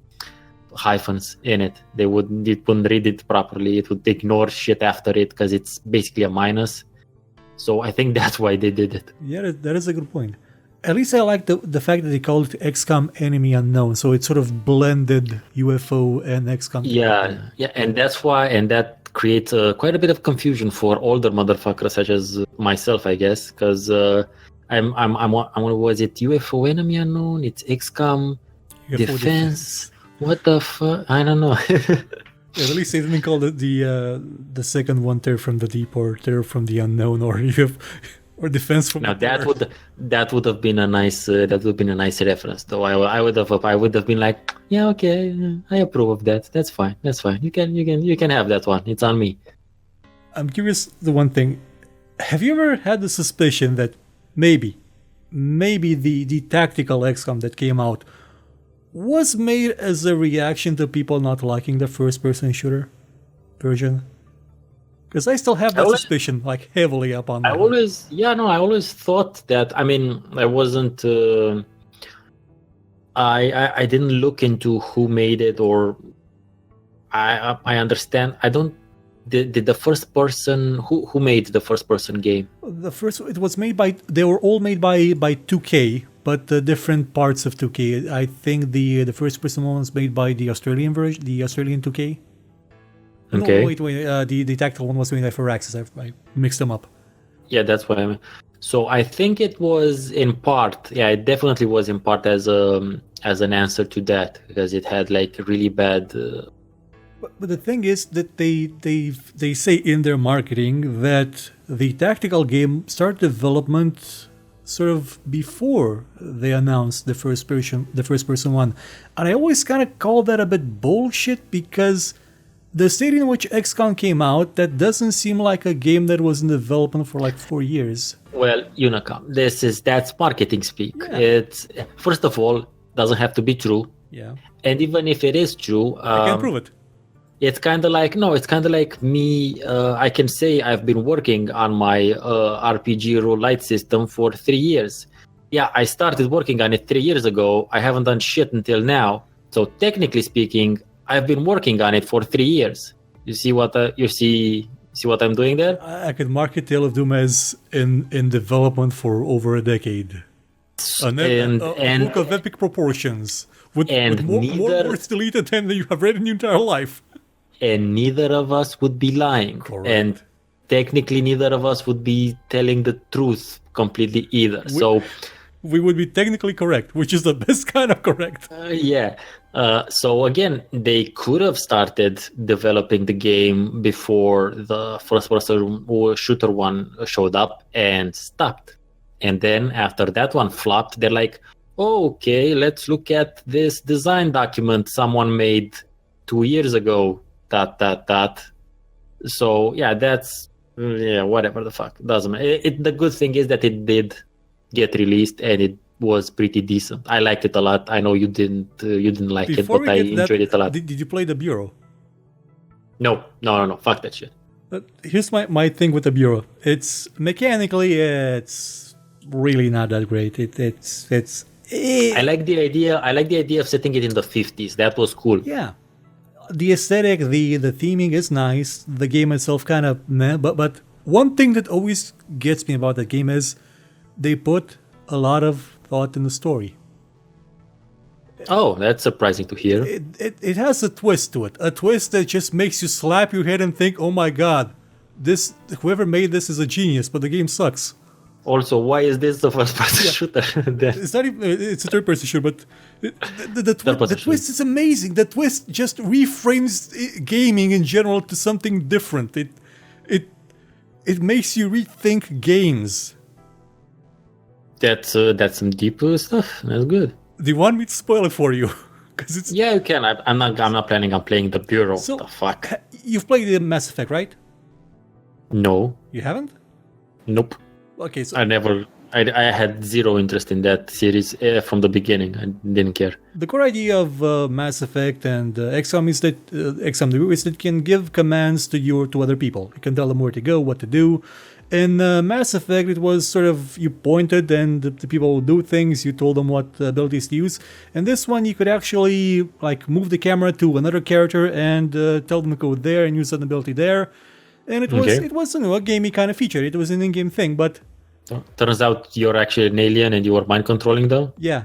hyphens in it. It wouldn't read it properly. It would ignore shit after it because it's basically a minus. So I think that's why they did it. Yeah, that is a good point. At least I like the fact that they called it XCOM Enemy Unknown, so it sort of blended UFO and XCOM. Yeah, and that's why, and that creates quite a bit of confusion for older motherfuckers such as myself, I guess, because I'm was it UFO Enemy Unknown? It's XCOM Defense. What the fuck? I don't know. Yeah, at least they didn't call it the second one Terror from the Deep or Terror from the Unknown or Defense from now the that would have been a nice reference though. I would have been like, yeah, okay, I approve of that. That's fine. You can have that one. It's on me. I'm curious, the one thing, have you ever had the suspicion that maybe the tactical XCOM that came out was made as a reaction to people not liking the first-person shooter version? Because I still have that suspicion, heavily up on that. I always thought that. I mean, I wasn't. I didn't look into who made it, or I understand. I don't. Did the first person who made the first person game? It was made by. They were all made by 2K. but the different parts of 2K. I think the first person one was made by the Australian version, the Australian 2K. Okay. No, wait. The tactical one was made by Firaxis. I mixed them up. Yeah, that's what I mean. So I think it was in part. Yeah, it definitely was in part as an answer to that, because it had like really bad. But the thing is that they say in their marketing that the tactical game started development sort of before they announced the first person one, and I always kind of call that a bit bullshit, because the state in which XCOM came out, that doesn't seem like a game that was in development for like 4 years. Well, Unicom, that's marketing speak. Yeah. It's, first of all, doesn't have to be true. Yeah, And even if it is true, I can't prove it. it's kind of like me. I can say I've been working on my RPG roguelite system for 3 years. Yeah, I started working on it 3 years ago. I haven't done shit until now. So technically speaking, I've been working on it for 3 years. You see what see what I'm doing there? I could market Tale of Doom as in development for over a decade. A book of epic proportions with more words deleted than you have read in your entire life. And neither of us would be lying. Correct. And technically neither of us would be telling the truth completely either. So we would be technically correct, which is the best kind of correct. Yeah. So again, they could have started developing the game before the first-person shooter one showed up and stopped. And then after that one flopped, they're like, oh, okay, let's look at this design document someone made 2 years ago. So yeah, that's whatever the fuck. Doesn't matter. The good thing is that it did get released and it was pretty decent. I liked it a lot. I know you didn't like it, but I enjoyed it a lot. Did you play the Bureau? No. Fuck that shit. Here's my thing with the Bureau. It's mechanically, it's really not that great. I like the idea of setting it in the 50s. That was cool. Yeah. The aesthetic, the theming is nice. The game itself kind of meh. But one thing that always gets me about that game is they put a lot of thought in the story. Oh, that's surprising to hear. It has a twist to it. A twist that just makes you slap your head and think, oh my god, whoever made this is a genius, but the game sucks. Also, why is this the first-person shooter? It's not even, it's a third-person shooter, but the twist is amazing. The twist just reframes gaming in general to something different. It makes you rethink games. That's some deep stuff. That's good. Do you want me to spoil it for you? It's yeah, you can. I'm not planning on playing the Bureau. So, the fuck? You've played the Mass Effect, right? No. You haven't? Nope. Okay, so I had zero interest in that series from the beginning. I didn't care. The core idea of Mass Effect and XCOM is that it can give commands to other people. You can tell them where to go, what to do. In Mass Effect, it was sort of you pointed and the people would do things. You told them what abilities to use. And this one, you could actually like move the camera to another character and tell them to go there and use an ability there. And it was a gamey kind of feature. It was an in-game thing, but turns out you're actually an alien and you were mind controlling them. Yeah.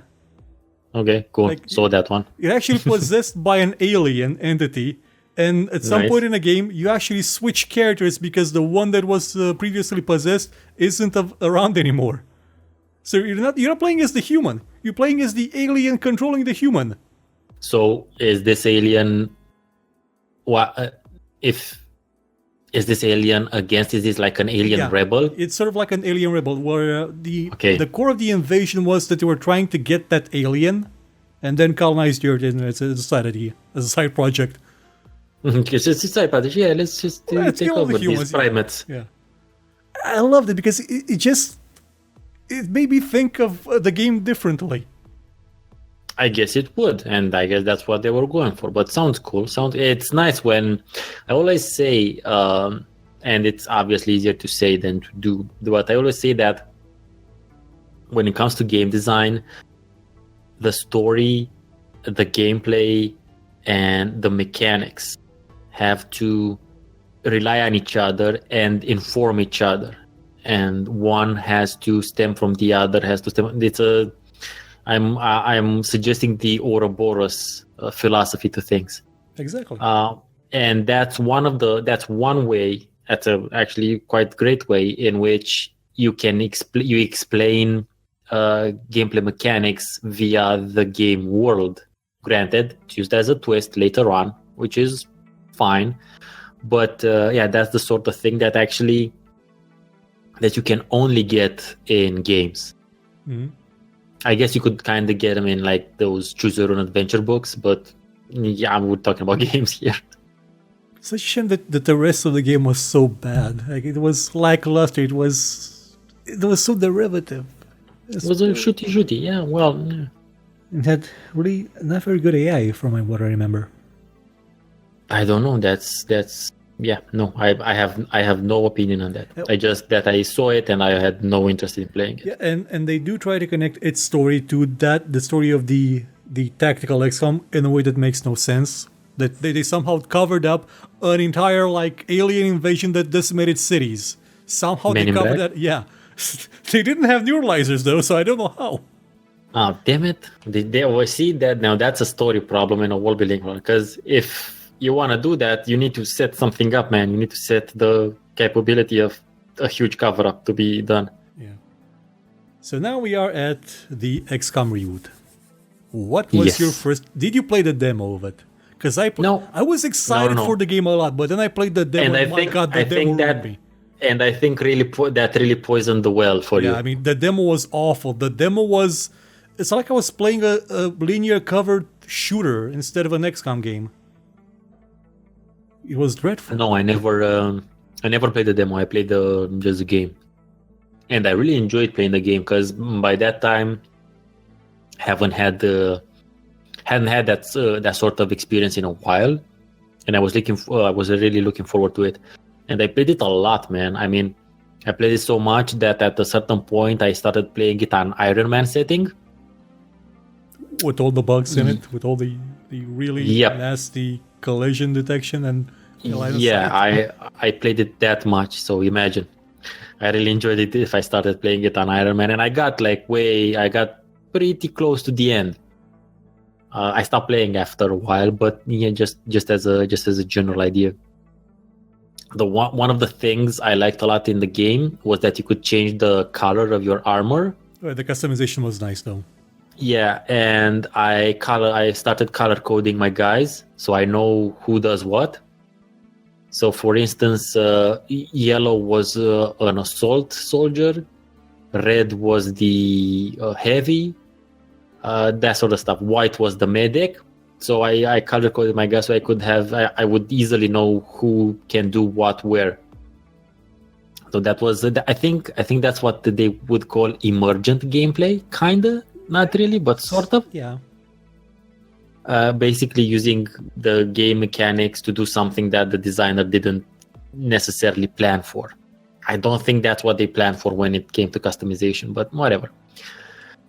Okay, cool. Like, so that one. You're actually possessed by an alien entity, and at some point in the game, you actually switch characters because the one that was previously possessed isn't around anymore. So you're not playing as the human. You're playing as the alien controlling the human. So is this alien? Is this alien against? Is this like an alien rebel? It's sort of like an alien rebel, where the core of the invasion was that they were trying to get that alien, and then colonize the Earth as a side project. It's a side project. Yeah, let's just take over these primates. Yeah, I loved it because it made me think of the game differently. I guess it would, and I guess that's what they were going for. But sounds cool. It's nice when I always say, and it's obviously easier to say than to do. But I always say that when it comes to game design, the story, the gameplay, and the mechanics have to rely on each other and inform each other, and one has to stem from the other. I'm suggesting the Ouroboros philosophy to things. Exactly. And that's one way. That's a actually quite great way in which you can explain gameplay mechanics via the game world. Granted, it's used as a twist later on, which is fine. But that's the sort of thing that you can only get in games. Mm-hmm. I guess you could kind of get them in like those choose your own adventure books, but yeah, we're talking about games here. Such a shame that the rest of the game was so bad. Like, it was lackluster. It was so derivative. It was a shooty. Yeah, well, yeah. It had really not very good AI from what I remember. I don't know. That's yeah. No, I have no opinion on that. I just that I saw it and I had no interest in playing it. Yeah, and they do try to connect its story to the story of the tactical XCOM in a way that makes no sense. That they somehow covered up an entire like alien invasion that decimated cities. Somehow they covered that. Yeah, they didn't have neuralizers though, so I don't know how. Oh, damn it! They always see that now. That's a story problem and a world building one. Because if you want to do that, you need to set something up, man. You need to set the capability of a huge cover up to be done. Yeah. So now we are at the XCOM reboot. What was your first? Did you play the demo of it? Because I was excited for the game a lot, but then I played the demo. And I think that really poisoned the well for you. Yeah, I mean the demo was awful. The demo was. It's like I was playing a linear covered shooter instead of an XCOM game. It was dreadful. No, I never played the demo. I played just the game, and I really enjoyed playing the game because by that time, hadn't had that sort of experience in a while, and I was really looking forward to it, and I played it a lot, man. I mean, I played it so much that at a certain point I started playing it on Iron Man setting. With all the bugs in it, with all the really nasty collision detection and I played it that much, so imagine. I really enjoyed it if I started playing it on Iron Man, and I got pretty close to the end. I stopped playing after a while, but yeah, just as a general idea. One of the things I liked a lot in the game was that you could change the color of your armor. The customization was nice though. Yeah, and I started color coding my guys, so I know who does what. So, for instance, yellow was an assault soldier, red was the heavy, that sort of stuff. White was the medic. So I color coded my guys so I would easily know who can do what where. So that was I think that's what they would call emergent gameplay, kinda. Not really, but sort of. Yeah. Basically using the game mechanics to do something that the designer didn't necessarily plan for. I don't think that's what they planned for when it came to customization, but whatever.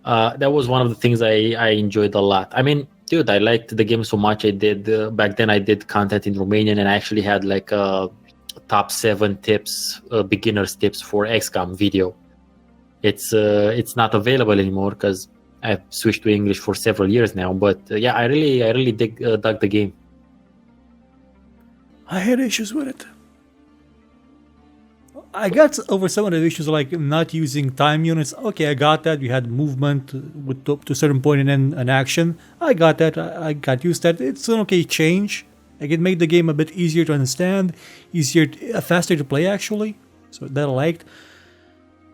That was one of the things I enjoyed a lot. I mean, dude, I liked the game so much. I did back then I did content in Romanian, and I actually had like a top 7 tips, beginners tips for XCOM video. It's not available anymore because I've switched to English for several years now, but I really dug the game. I had issues with it. I got over some of the issues like not using time units. Okay, I got that. We had movement to a certain point and then an action. I got that. I got used to that. It's an okay change. Like, it made the game a bit easier to understand, faster to play actually. So that I liked.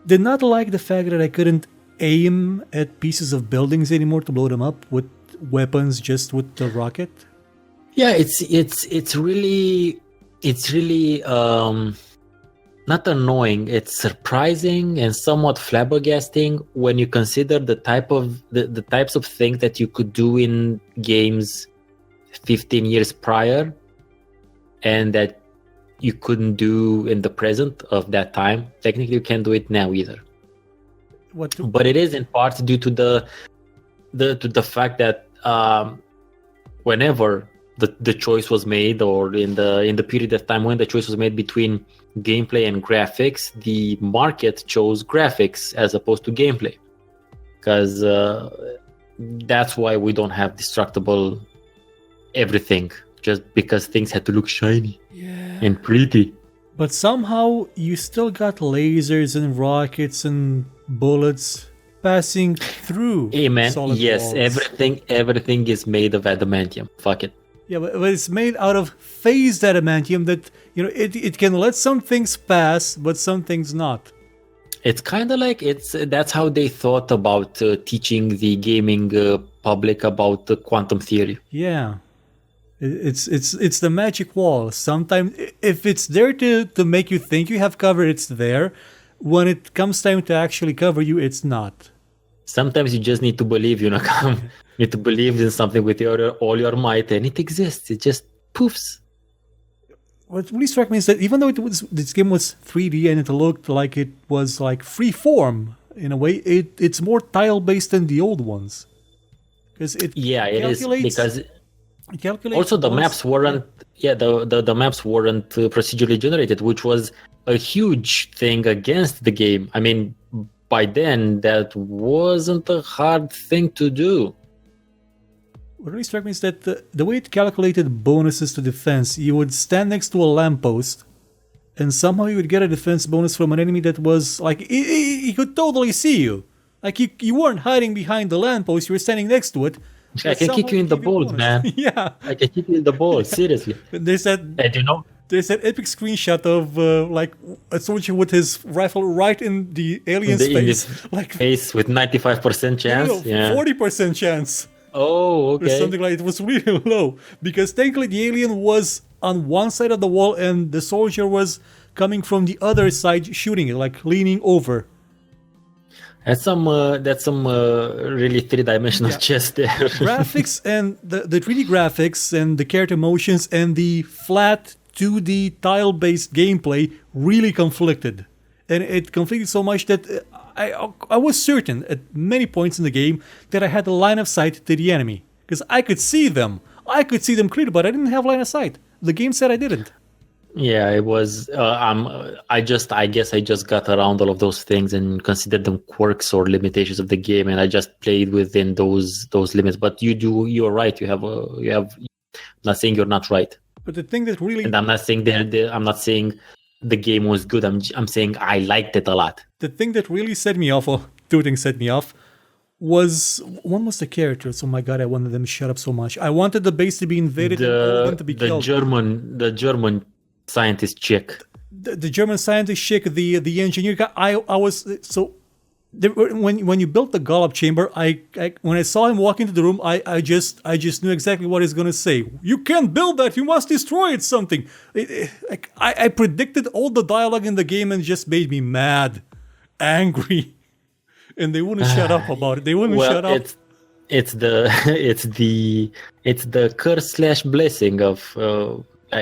Did not like the fact that I couldn't aim at pieces of buildings anymore to blow them up with weapons, just with the rocket. Yeah, it's really not annoying. It's surprising and somewhat flabbergasting when you consider the types of things that you could do in games 15 years prior, and that you couldn't do in the present of that time. Technically, you can't do it now either. But it is in part due to the fact that whenever the choice was made, or in the period of time when the choice was made between gameplay and graphics, the market chose graphics as opposed to gameplay, because that's why we don't have destructible everything, just because things had to look shiny and pretty. But somehow you still got lasers and rockets and bullets passing through. Amen. solid Yes, walls. everything is made of adamantium. Fuck it. Yeah, but it's made out of phased adamantium that, it can let some things pass, but some things not. It's kind of like that's how they thought about teaching the gaming public about the quantum theory. Yeah. It's the magic wall. Sometimes if it's there to make you think you have cover, it's there. When it comes time to actually cover you, it's not. Sometimes you just need to believe, you need to believe in something with all your might, and it exists. It just poofs. What really struck me is that even though this game was 3D and it looked like it was like free form in a way, it's more tile based than the old ones. Because it is because it calculates also the maps weren't the maps weren't procedurally generated, which was a huge thing against the game. I mean, by then that wasn't a hard thing to do. What really struck me is that the way it calculated bonuses to defense, you would stand next to a lamppost, and somehow you would get a defense bonus from an enemy that was like he could totally see you. Like you weren't hiding behind the lamppost; you were standing next to it. I can kick you in the balls, man. Yeah, I can kick you in the balls. Seriously. There's that. And There's that epic screenshot of like a soldier with his rifle right in the alien's face, like face with 95% chance, 40% chance. Oh, okay. Or something like it was really low because technically the alien was on one side of the wall and the soldier was coming from the other side, shooting it, like leaning over. That's some really three-dimensional chess there. Graphics and the 3D graphics and the character motions and the flat 2D tile-based gameplay really conflicted, and it conflicted so much that I was certain at many points in the game that I had a line of sight to the enemy because I could see them. I could see them clearly, but I didn't have line of sight. The game said I didn't. Yeah, it was. I guess I just got around all of those things and considered them quirks or limitations of the game, and I just played within those limits. But you're right. You have. I'm not saying you're not right. But the thing that really, and I'm not saying I'm not saying the game was good. I'm saying I liked it a lot. The thing that really set me off, or two things set me off, was one was the characters. Oh my god, I wanted them to shut up so much. I wanted the base to be invaded and all of them to be killed. The German scientist chick. The German scientist chick, the engineer guy. I was so. When you built the Golub chamber, when I saw him walk into the room, I just knew exactly what he's gonna say. You can't build that. You must destroy it. Something. I predicted all the dialogue in the game and just made me mad, angry, and they wouldn't shut up about it. They wouldn't shut up. It's the curse / blessing of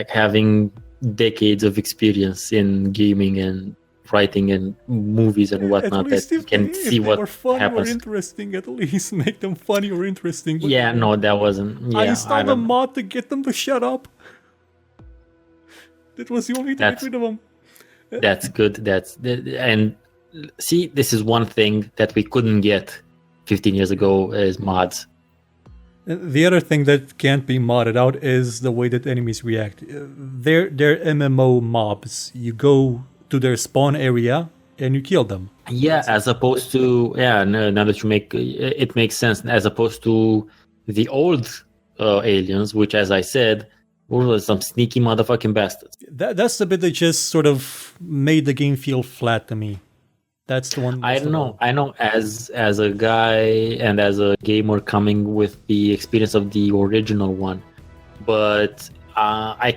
having decades of experience in gaming and writing and movies and whatnot that you can see what happens. Or interesting, at least make them funny or interesting. But no, that wasn't. Yeah, I installed a mod to get them to shut up. That was the only thing I rid of them. That's good. And see, this is one thing that we couldn't get 15 years ago as mods. The other thing that can't be modded out is the way that enemies react. They're MMO mobs. You go to their spawn area and you kill them. Yeah, as opposed to now that you make it makes sense. As opposed to the old aliens, which, as I said, were some sneaky motherfucking bastards. That's the bit that just sort of made the game feel flat to me. That's the one. I know. As a guy and as a gamer coming with the experience of the original one, but I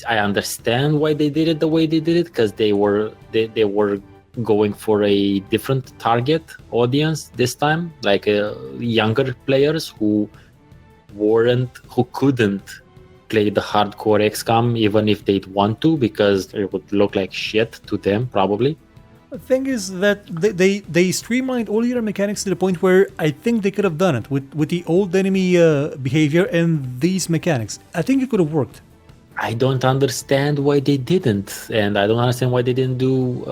understand why they did it the way they did it, because they were going for a different target audience this time, like younger players who couldn't play the hardcore XCOM even if they'd want to, because it would look like shit to them probably. The thing is that they streamlined all your mechanics to the point where I think they could have done it with the old enemy behavior and these mechanics. I think it could have worked. I don't understand why they didn't, and I don't understand why they didn't do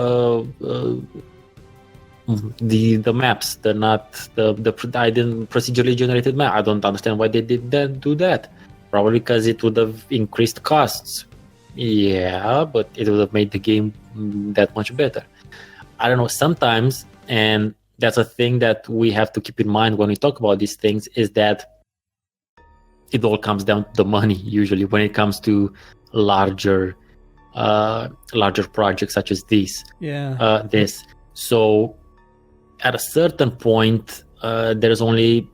the maps. They're not I didn't procedurally generated map. I don't understand why they did that. Do that. Probably because it would have increased costs. Yeah, but it would have made the game that much better. I don't know. Sometimes, and that's a thing that we have to keep in mind when we talk about these things, is that it all comes down to the money. Usually, when it comes to larger projects such as these. Yeah. This. So, at a certain point, there's only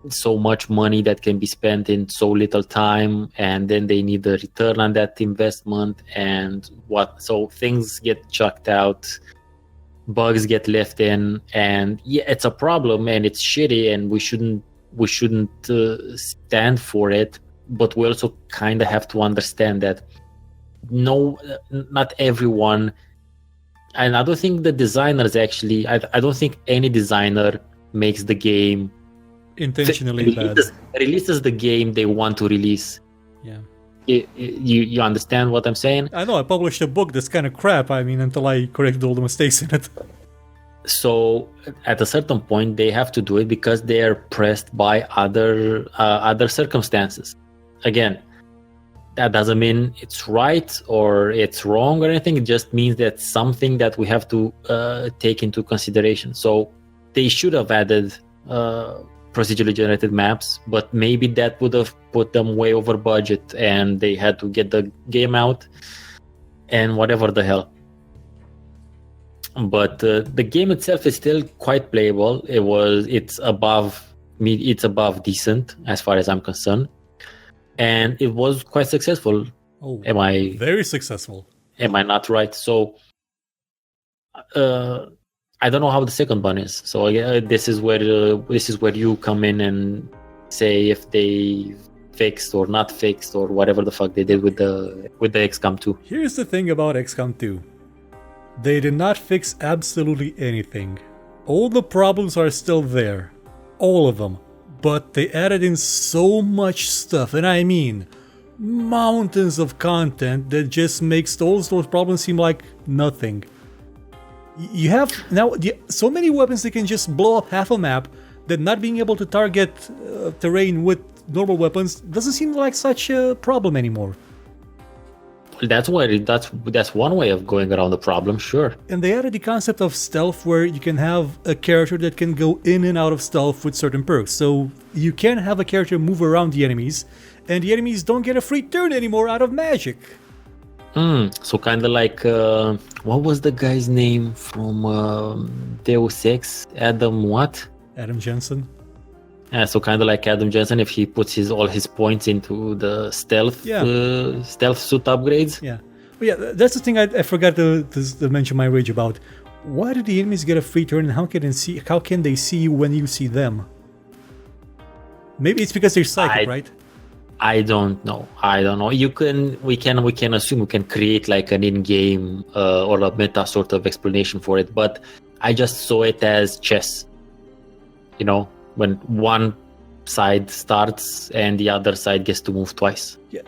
so much money that can be spent in so little time, and then they need a return on that investment, and so things get chucked out, bugs get left in, and yeah, it's a problem and it's shitty, and we shouldn't stand for it, but we also kind of have to understand that not everyone, and I don't think the designers actually, I don't think any designer makes the game intentionally bad. Releases the game they want to release. Yeah. You understand what I'm saying? I know, I published a book that's kind of crap, I mean, until I corrected all the mistakes in it. So at a certain point they have to do it because they are pressed by other circumstances. Again, that doesn't mean it's right or it's wrong or anything. It just means that something that we have to take into consideration. So they should have added procedurally generated maps, but maybe that would have put them way over budget and they had to get the game out and whatever the hell. But the game itself is still quite playable. It's above decent as far as I'm concerned, and it was quite successful. Oh, very successful? Am I not right? So I don't know how the second one is. So this is where you come in and say if they fixed or not fixed or whatever the fuck they did with the XCOM 2. Here's the thing about XCOM 2. They did not fix absolutely anything. All the problems are still there. All of them. But they added in so much stuff, and I mean mountains of content that just makes those problems seem like nothing. You have now so many weapons that can just blow up half a map that not being able to target terrain with normal weapons doesn't seem like such a problem anymore. That's one way of going around the problem, sure. And they added the concept of stealth where you can have a character that can go in and out of stealth with certain perks. So you can have a character move around the enemies, and the enemies don't get a free turn anymore out of magic. So kind of like, what was the guy's name from Deus Ex? Adam Jensen. Yeah, so kind of like Adam Jensen, if he puts all his points into the stealth suit upgrades. Yeah, but yeah, that's the thing I forgot to mention my rage about. Why do the enemies get a free turn, and how can they see you when you see them? Maybe it's because they're psychic, right? I don't know. We can assume we can create like an in-game or a meta sort of explanation for it, but I just saw it as chess. You know, when one side starts and the other side gets to move twice. Yeah,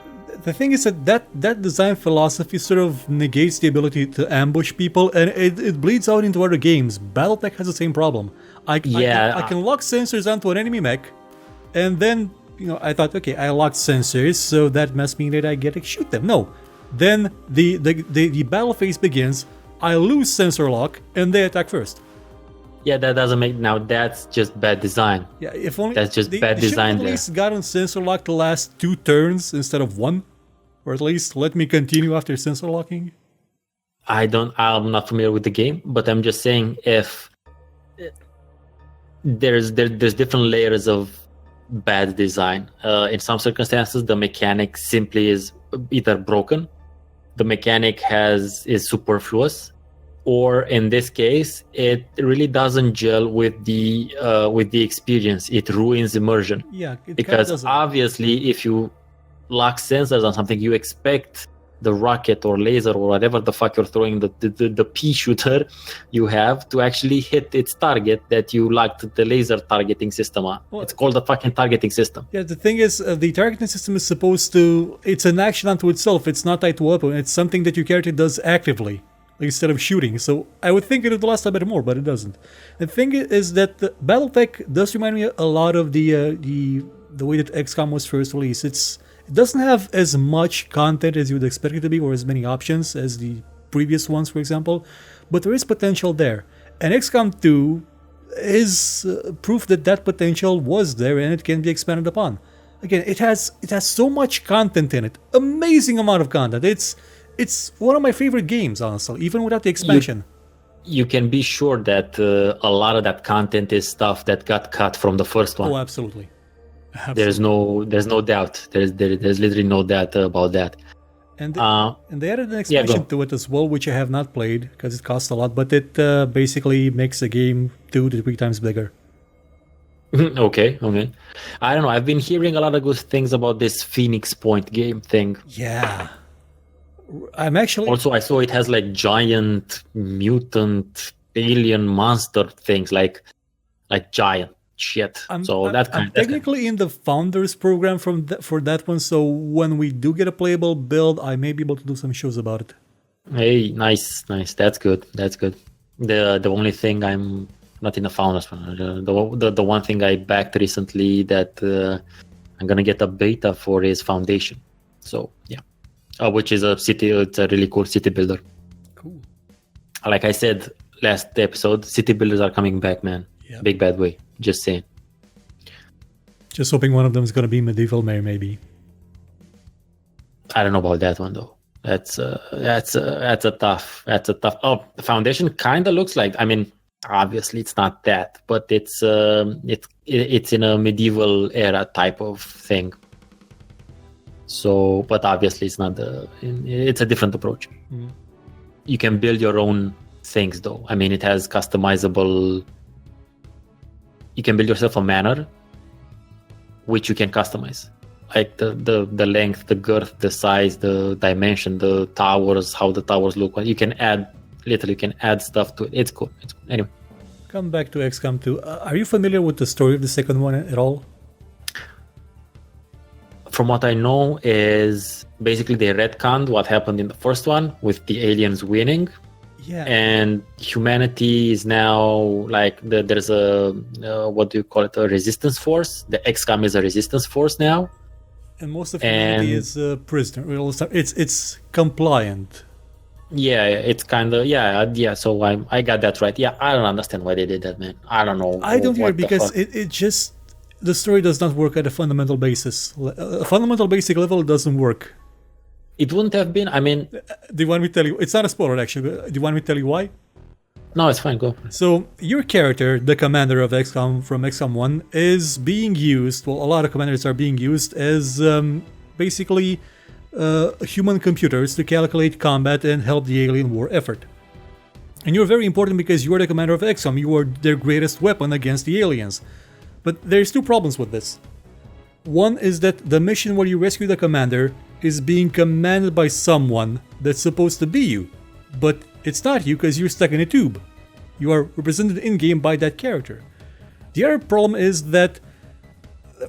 the thing is that design philosophy sort of negates the ability to ambush people, and it bleeds out into other games. BattleTech has the same problem. I can lock sensors onto an enemy mech, and then I thought, okay, I locked sensors, so that must mean that I get to shoot them. No, then the battle phase begins. I lose sensor lock, and they attack first. Yeah, that doesn't make... Now, that's just bad design. Yeah, if only... That's just bad design there. At least gotten sensor lock to last 2 turns instead of 1. Or at least let me continue after sensor locking. I'm not familiar with the game, but I'm just saying if... There's different layers of bad design. In some circumstances, the mechanic simply is either broken, the mechanic is superfluous, or in this case, it really doesn't gel with the experience. It ruins immersion. Yeah, because obviously, if you lock sensors on something, you expect the rocket or laser or whatever the fuck you're throwing, the pea shooter you have, to actually hit its target that you locked the laser targeting system on. Well, it's called the fucking targeting system. Yeah, the thing is, the targeting system is supposed to... It's an action unto itself. It's not tied to a weapon. It's something that your character does actively. instead of shooting. So I would think it would last a bit more, but it doesn't. The thing is that the BattleTech does remind me a lot of the way that XCOM was first released. It doesn't have as much content as you would expect it to be, or as many options as the previous ones, for example, but there is potential there. And XCOM 2 is proof that that potential was there and it can be expanded upon. Again, it has so much content in it, amazing amount of content. It's one of my favorite games, honestly, even without the expansion. You can be sure that a lot of that content is stuff that got cut from the first one. Oh, absolutely. There's no doubt. There's literally no doubt about that. And they added an expansion to it as well, which I have not played because it costs a lot, but it basically makes the game 2 to 3 times bigger. Okay. I don't know. I've been hearing a lot of good things about this Phoenix Point game thing. Yeah. I'm actually... Also, I saw it has like giant mutant alien monster things, like giant shit. I'm technically in the founders program for that one, so when we do get a playable build, I may be able to do some shows about it. Hey, nice. That's good. The only thing I'm not in the founders one. The one thing I backed recently that I'm gonna get a beta for is Foundation. So yeah, which is it's a really cool city builder. Cool. Like I said last episode, city builders are coming back, man. Yep. Big bad way. Just saying. Just hoping one of them is gonna be medieval, maybe. I don't know about that one though. That's a tough. Oh, Foundation kind of looks like. I mean, obviously it's not that, but it's in a medieval era type of thing. So, but obviously it's not it's a different approach. Mm. You can build your own things though. I mean, it has customizable. You can build yourself a manor, which you can customize, like the length, the girth, the size, the dimension, the towers, how the towers look. You can add stuff to it. It's cool. Anyway, come back to XCOM 2. Are you familiar with the story of the second one at all? From what I know, is basically they retconned what happened in the first one with the aliens winning. Yeah. And humanity is now like there's a what do you call it? A resistance force. The XCOM is a resistance force now. And most of humanity is a prisoner. It's compliant. Yeah, it's kind of yeah. So I got that right. Yeah, I don't understand why they did that, man. I don't know. I don't either because it just the story does not work at a fundamental basis. A fundamental basic level doesn't work. It wouldn't have been. I mean, do you want me to tell you? It's not a spoiler, actually. But do you want me to tell you why? No, it's fine. Go. So your character, the commander of XCOM from XCOM 1, is being used. Well, a lot of commanders are being used as basically human computers to calculate combat and help the alien war effort. And you're very important because you are the commander of XCOM. You are their greatest weapon against the aliens. But there's two problems with this. One is that the mission where you rescue the commander is being commanded by someone that's supposed to be you. But it's not you because you're stuck in a tube. You are represented in-game by that character. The other problem is that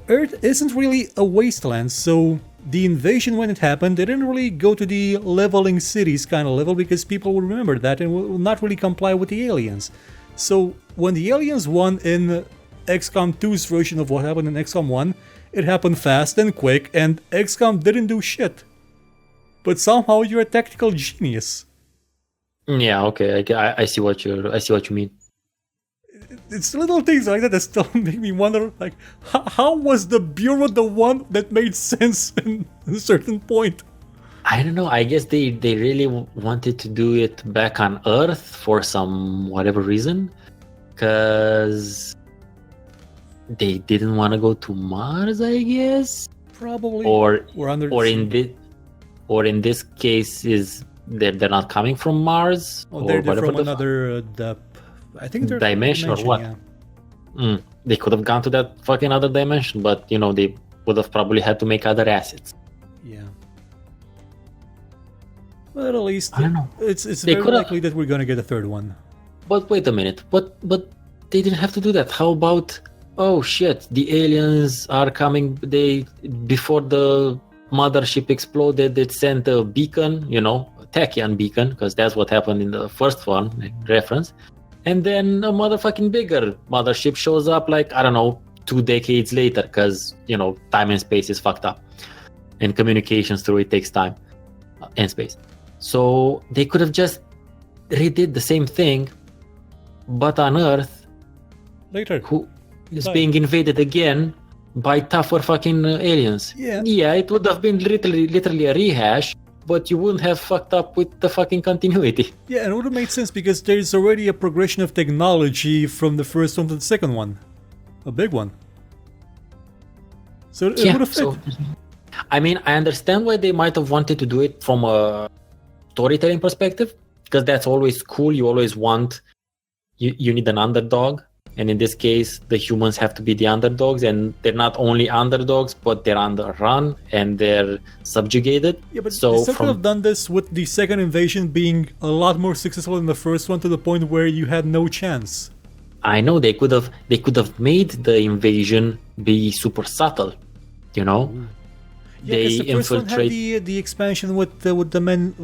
Earth isn't really a wasteland, so the invasion when it happened didn't really go to the leveling cities kind of level because people will remember that and will not really comply with the aliens. So when the aliens won in XCOM 2's version of what happened in XCOM 1, it happened fast and quick, and XCOM didn't do shit. But somehow you're a tactical genius. Yeah, okay, I see what you mean. It's little things like that still make me wonder, like, how was the Bureau the one that made sense in a certain point? I don't know, I guess they really wanted to do it back on Earth for some whatever reason, because they didn't want to go to Mars, I guess. Probably. Or in this case, is they're not coming from Mars? Oh, they're from another I think they're dimension or what? Yeah. They could have gone to that fucking other dimension, but they would have probably had to make other assets. Yeah. But at least I don't know. It's very likely that we're gonna get a third one. But wait a minute. But they didn't have to do that. How about, oh shit, the aliens are coming before the mothership exploded. It sent a beacon, a tachyon beacon, because that's what happened in the first one, like, reference. And then a motherfucking bigger mothership shows up, like, I don't know, 2 decades later, because, time and space is fucked up. And communications through it takes time and space. So they could have just redid the same thing, but on Earth, later, who is being invaded again by tougher fucking aliens. Yeah, it would have been literally a rehash, but you wouldn't have fucked up with the fucking continuity. Yeah, and it would have made sense because there's already a progression of technology from the first one to the second one. A big one. So it would have fit. I mean, I understand why they might have wanted to do it from a storytelling perspective, because that's always cool. You always want, you need an underdog. And in this case, the humans have to be the underdogs, and they're not only underdogs, but they're underrun and they're subjugated. Yeah, but they still could have done this with the second invasion being a lot more successful than the first one, to the point where you had no chance. I know they could have made the invasion be super subtle, Ooh. Yeah, they the first infiltrate. One had the expansion with the men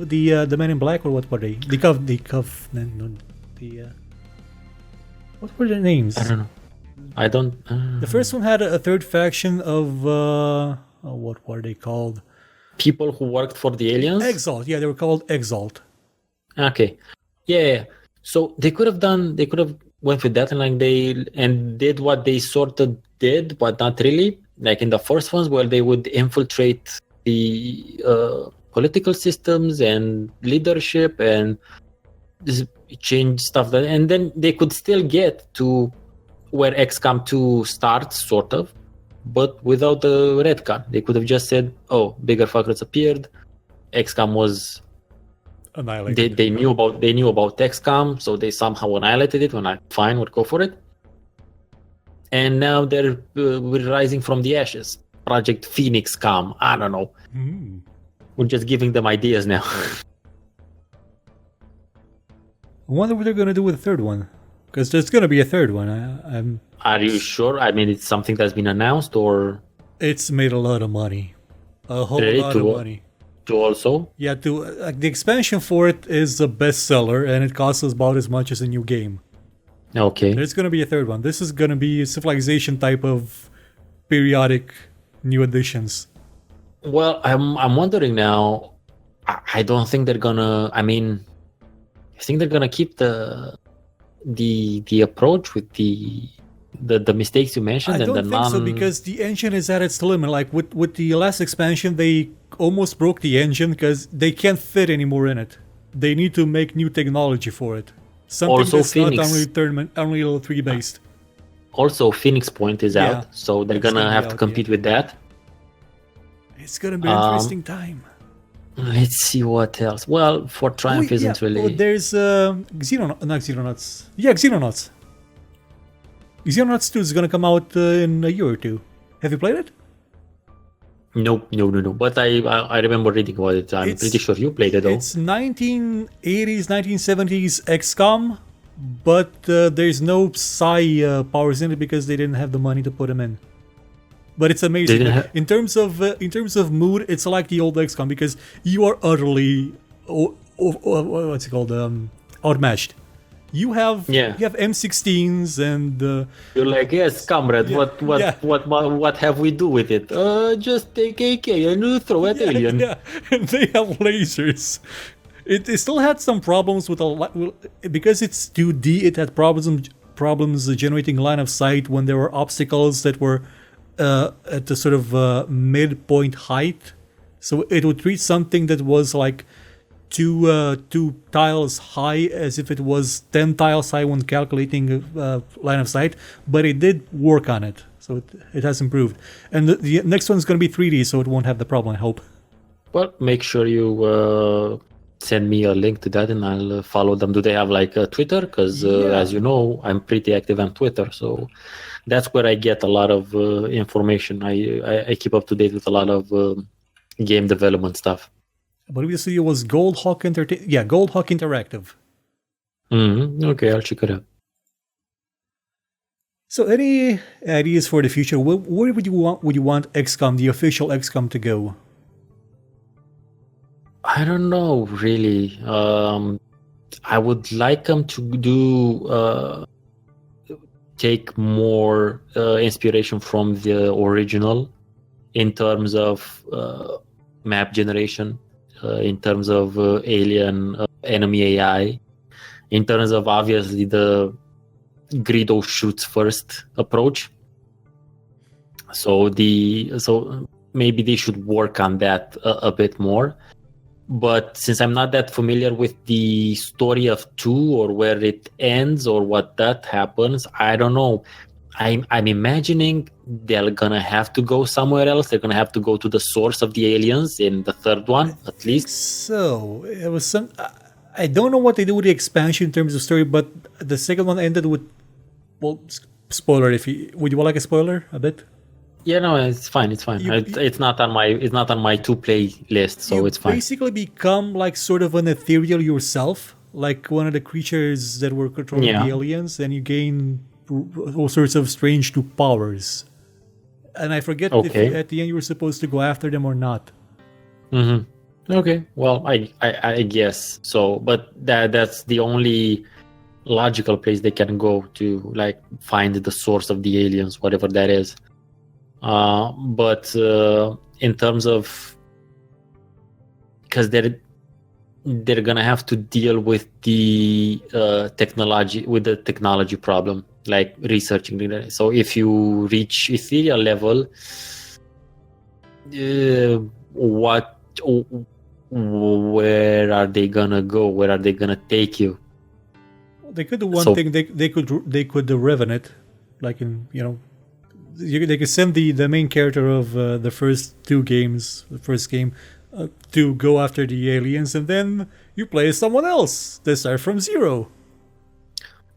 in black, or what were they? What were their names? I don't know. The first one had a third faction of what were they called? People who worked for the aliens? Exalt. Yeah, they were called Exalt. Okay. Yeah. So they could have went with that, and did what they sort of did, but not really. Like in the first ones, where they would infiltrate the political systems and leadership and change stuff, and then they could still get to where XCOM 2 starts, sort of, but without the retcon. They could have just said, "Oh, bigger fuckers appeared. XCOM was annihilated." They knew about XCOM, so they somehow annihilated it. When fine, would go for it. And now they're rising from the ashes. Project Phoenix Com. I don't know. We're just giving them ideas now. I wonder what they're going to do with the third one. Because there's going to be a third one. Are you sure? I mean, it's something that's been announced, or... It's made a lot of money. A whole lot of money. To also? Yeah, the expansion for it is a bestseller, and it costs about as much as a new game. Okay. There's going to be a third one. This is going to be a Civilization type of periodic new editions. Well, I'm wondering now. I don't think they're gonna... I mean... I think they're gonna keep the approach with the mistakes you mentioned. I don't think so, because the engine is at its limit. Like with the last expansion, they almost broke the engine because they can't fit anymore in it. They need to make new technology for it. Something also, that's Phoenix, not Unreal 3 based. Also, Phoenix Point is out, so they're gonna have to compete with that. It's gonna be an interesting time. Let's see what else. Well, for Triumph isn't really... Oh, there's Xenonauts. Yeah, Xenonauts. Xenonauts 2 is going to come out in a year or two. Have you played it? No. But I remember reading about it. I'm pretty sure you played it, though. It's 1980s, 1970s XCOM, but there's no psi powers in it because they didn't have the money to put them in. But it's amazing. In terms of mood, it's like the old XCOM because you are utterly outmatched. You have M16s and you're like, yes, comrade. What have we do with it? Just take AK and throw at alien. Yeah, and they have lasers. It still had some problems with because it's 2D. It had problems generating line of sight when there were obstacles that were at the sort of midpoint height, so it would treat something that was like two tiles high as if it was 10 tiles high when calculating line of sight, but it did work on it, so it has improved. And the next one's going to be 3D, so it won't have the problem, I hope. Well, make sure you send me a link to that and I'll follow them. Do they have like a Twitter? Because as you know, I'm pretty active on Twitter, so that's where I get a lot of information. I keep up to date with a lot of game development stuff. I believe the studio was Gold Hawk Interactive. Okay, I'll check it out. So, any ideas for the future? Where would you want XCOM, the official XCOM, to go? I don't know, really. I would like them to do take more inspiration from the original in terms of map generation, in terms of alien enemy AI, in terms of obviously the Greedo shoots first approach. So maybe they should work on that a bit more. But since I'm not that familiar with the story of 2 or where it ends or what that happens, I don't know. I'm imagining they're gonna have to go somewhere else. They're gonna have to go to the source of the aliens in the third one, at least. So it was some. I don't know what they do with the expansion in terms of story, but the second one ended with, well, spoiler. Would you like a spoiler a bit? Yeah, no, it's fine. It's fine. It's not on my to play list, so it's fine. You basically become like sort of an ethereal yourself, like one of the creatures that were controlling the aliens, and you gain all sorts of strange new powers. And I forget if at the end you were supposed to go after them or not. Mm-hmm. Okay. Well, I guess so, but that's the only logical place they can go to, like, find the source of the aliens, whatever that is. But in terms of, because they're gonna have to deal with the technology problem, like researching it. So if you reach ethereal level, where are they gonna go? Where are they gonna take you? They could do one thing. They could reven it, like in they could send the main character of the first game to go after the aliens, and then you play as someone else. They start from zero.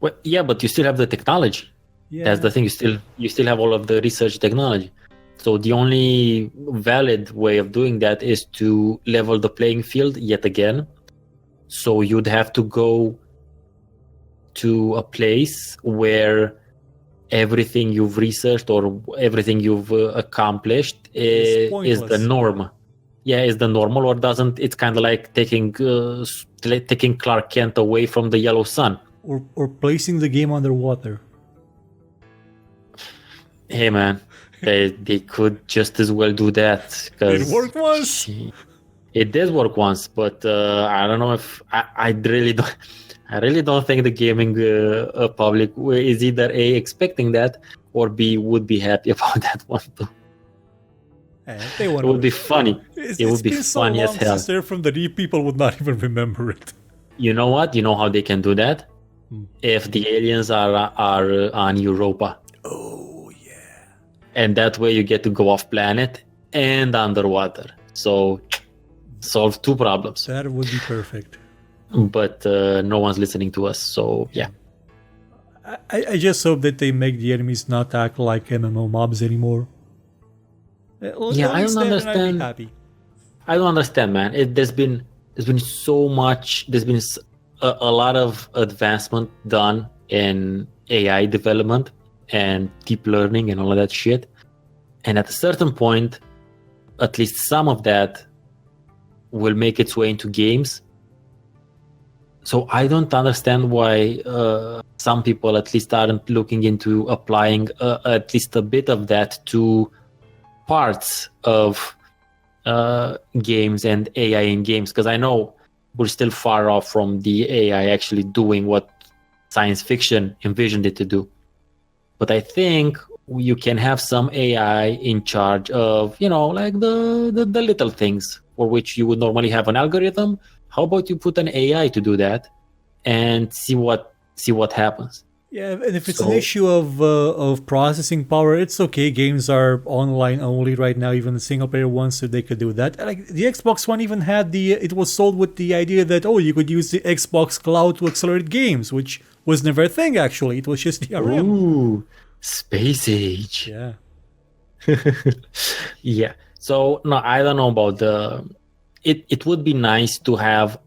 Well, yeah, but you still have the technology. Yeah. That's the thing. You still have all of the research technology. So the only valid way of doing that is to level the playing field yet again. So you'd have to go to a place where everything you've researched or everything you've accomplished is the norm. Yeah, is the normal, or doesn't? It's kind of like taking Clark Kent away from the yellow sun, or placing the game underwater. Hey man, they could just as well do that. It worked once. It did work once, but I don't know if I really don't. I really don't think the gaming public is either A, expecting that, or B, would be happy about that one too. It would be funny. It would be funny as hell. They're from the deep, people would not even remember it. You know what? You know how they can do that? If the aliens are on Europa. Oh, yeah. And that way you get to go off planet and underwater. So solve 2 problems. That would be perfect. But no one's listening to us, so yeah. I just hope that they make the enemies not act like MMO mobs anymore. Yeah, I don't understand. I don't understand, man. There's been so much. There's been a lot of advancement done in AI development and deep learning and all of that shit. And at a certain point, at least some of that will make its way into games. So I don't understand why some people at least aren't looking into applying at least a bit of that to parts of games and AI in games. Because I know we're still far off from the AI actually doing what science fiction envisioned it to do. But I think you can have some AI in charge of, like the little things for which you would normally have an algorithm. How about you put an AI to do that and see what happens? Yeah, and if it's an issue of processing power, it's okay. Games are online only right now, even the single player ones, so they could do that. Like the Xbox One even had it was sold with the idea that you could use the Xbox Cloud to accelerate games, which was never a thing actually. It was just the RM. Ooh, space age. Yeah. Yeah. So no, I don't know about the. It would be nice to have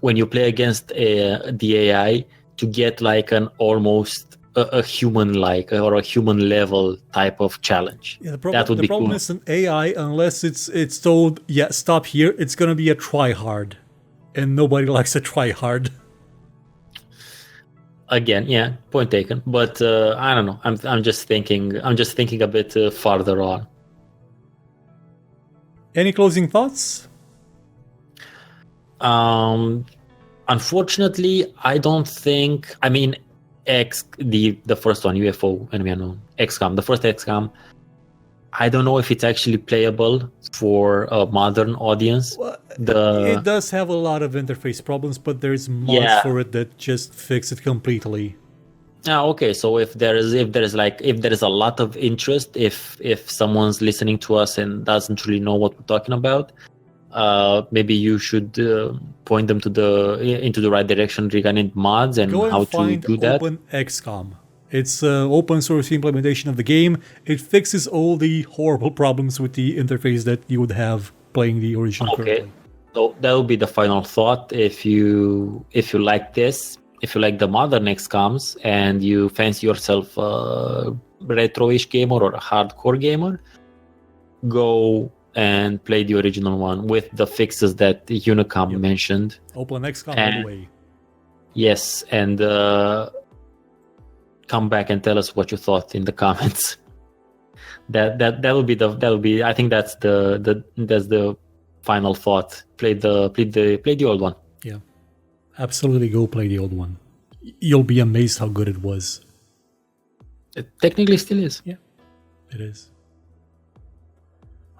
when you play against the AI to get like an almost a human-like or a human-level type of challenge. Yeah, That would the be problem cool. is an AI, unless it's told, yeah, stop here, it's gonna be a try hard. And nobody likes a try hard. Again, yeah, point taken. But I don't know. I'm just thinking a bit farther on. Any closing thoughts? Unfortunately, I don't think. I mean, the first one, UFO Enemy Unknown, XCOM, the first XCOM. I don't know if it's actually playable for a modern audience. Well, it does have a lot of interface problems, but there's mods for it that just fix it completely. Okay. So if there is a lot of interest, if someone's listening to us and doesn't really know what we're talking about, maybe you should point them into the right direction regarding mods and how to do that. Open XCOM. It's an open source implementation of the game. It fixes all the horrible problems with the interface that you would have playing the original. Okay, so that will be the final thought. If you like this, if you like the modern XCOMs and you fancy yourself a retro-ish gamer or a hardcore gamer, go and play the original one with the fixes that Unicom mentioned. Open XCOM all the way. Yes, and come back and tell us what you thought in the comments. That will be I think that's the final thought. Play the old one. Yeah, absolutely. Go play the old one. You'll be amazed how good it was. It technically still is. Yeah, it is.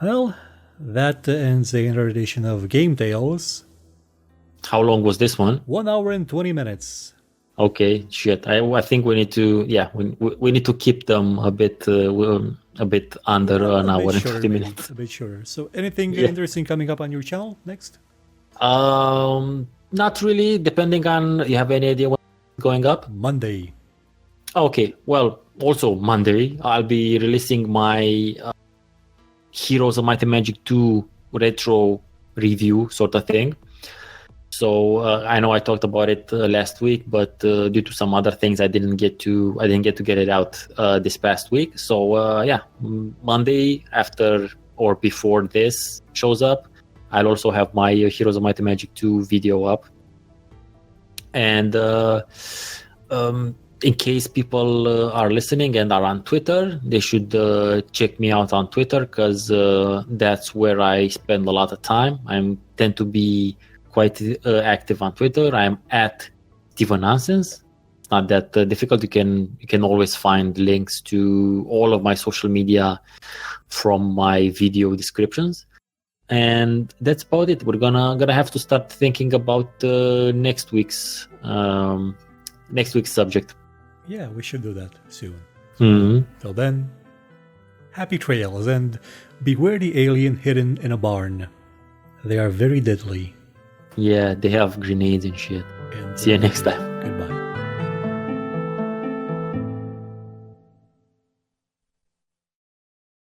Well, that ends the another edition of GameTales. How long was this one? 1 hour and 20 minutes. Okay, shit. I think we need to we need to keep them a bit under an hour and 50 minutes. A bit shorter. So anything interesting coming up on your channel next? Not really. Depending on, you have any idea what's going up? Monday. Okay. Well, also Monday I'll be releasing my Heroes of Might and Magic 2 retro review sort of thing. So I know I talked about it last week, but due to some other things, I didn't get to get it out this past week. So Monday after or before this shows up, I'll also have my Heroes of Might and Magic 2 video up. And in case people are listening and are on Twitter, they should check me out on Twitter, because that's where I spend a lot of time. I tend to be quite active on Twitter. I'm at Steven Nonsense. It's not that difficult. You can always find links to all of my social media from my video descriptions. And that's about it. We're gonna have to start thinking about next week's subject. Yeah, we should do that soon. Mm-hmm. Till then, happy trails, and beware the alien hidden in a barn. They are very deadly. Yeah, they have grenades and shit. And see you next time. Goodbye.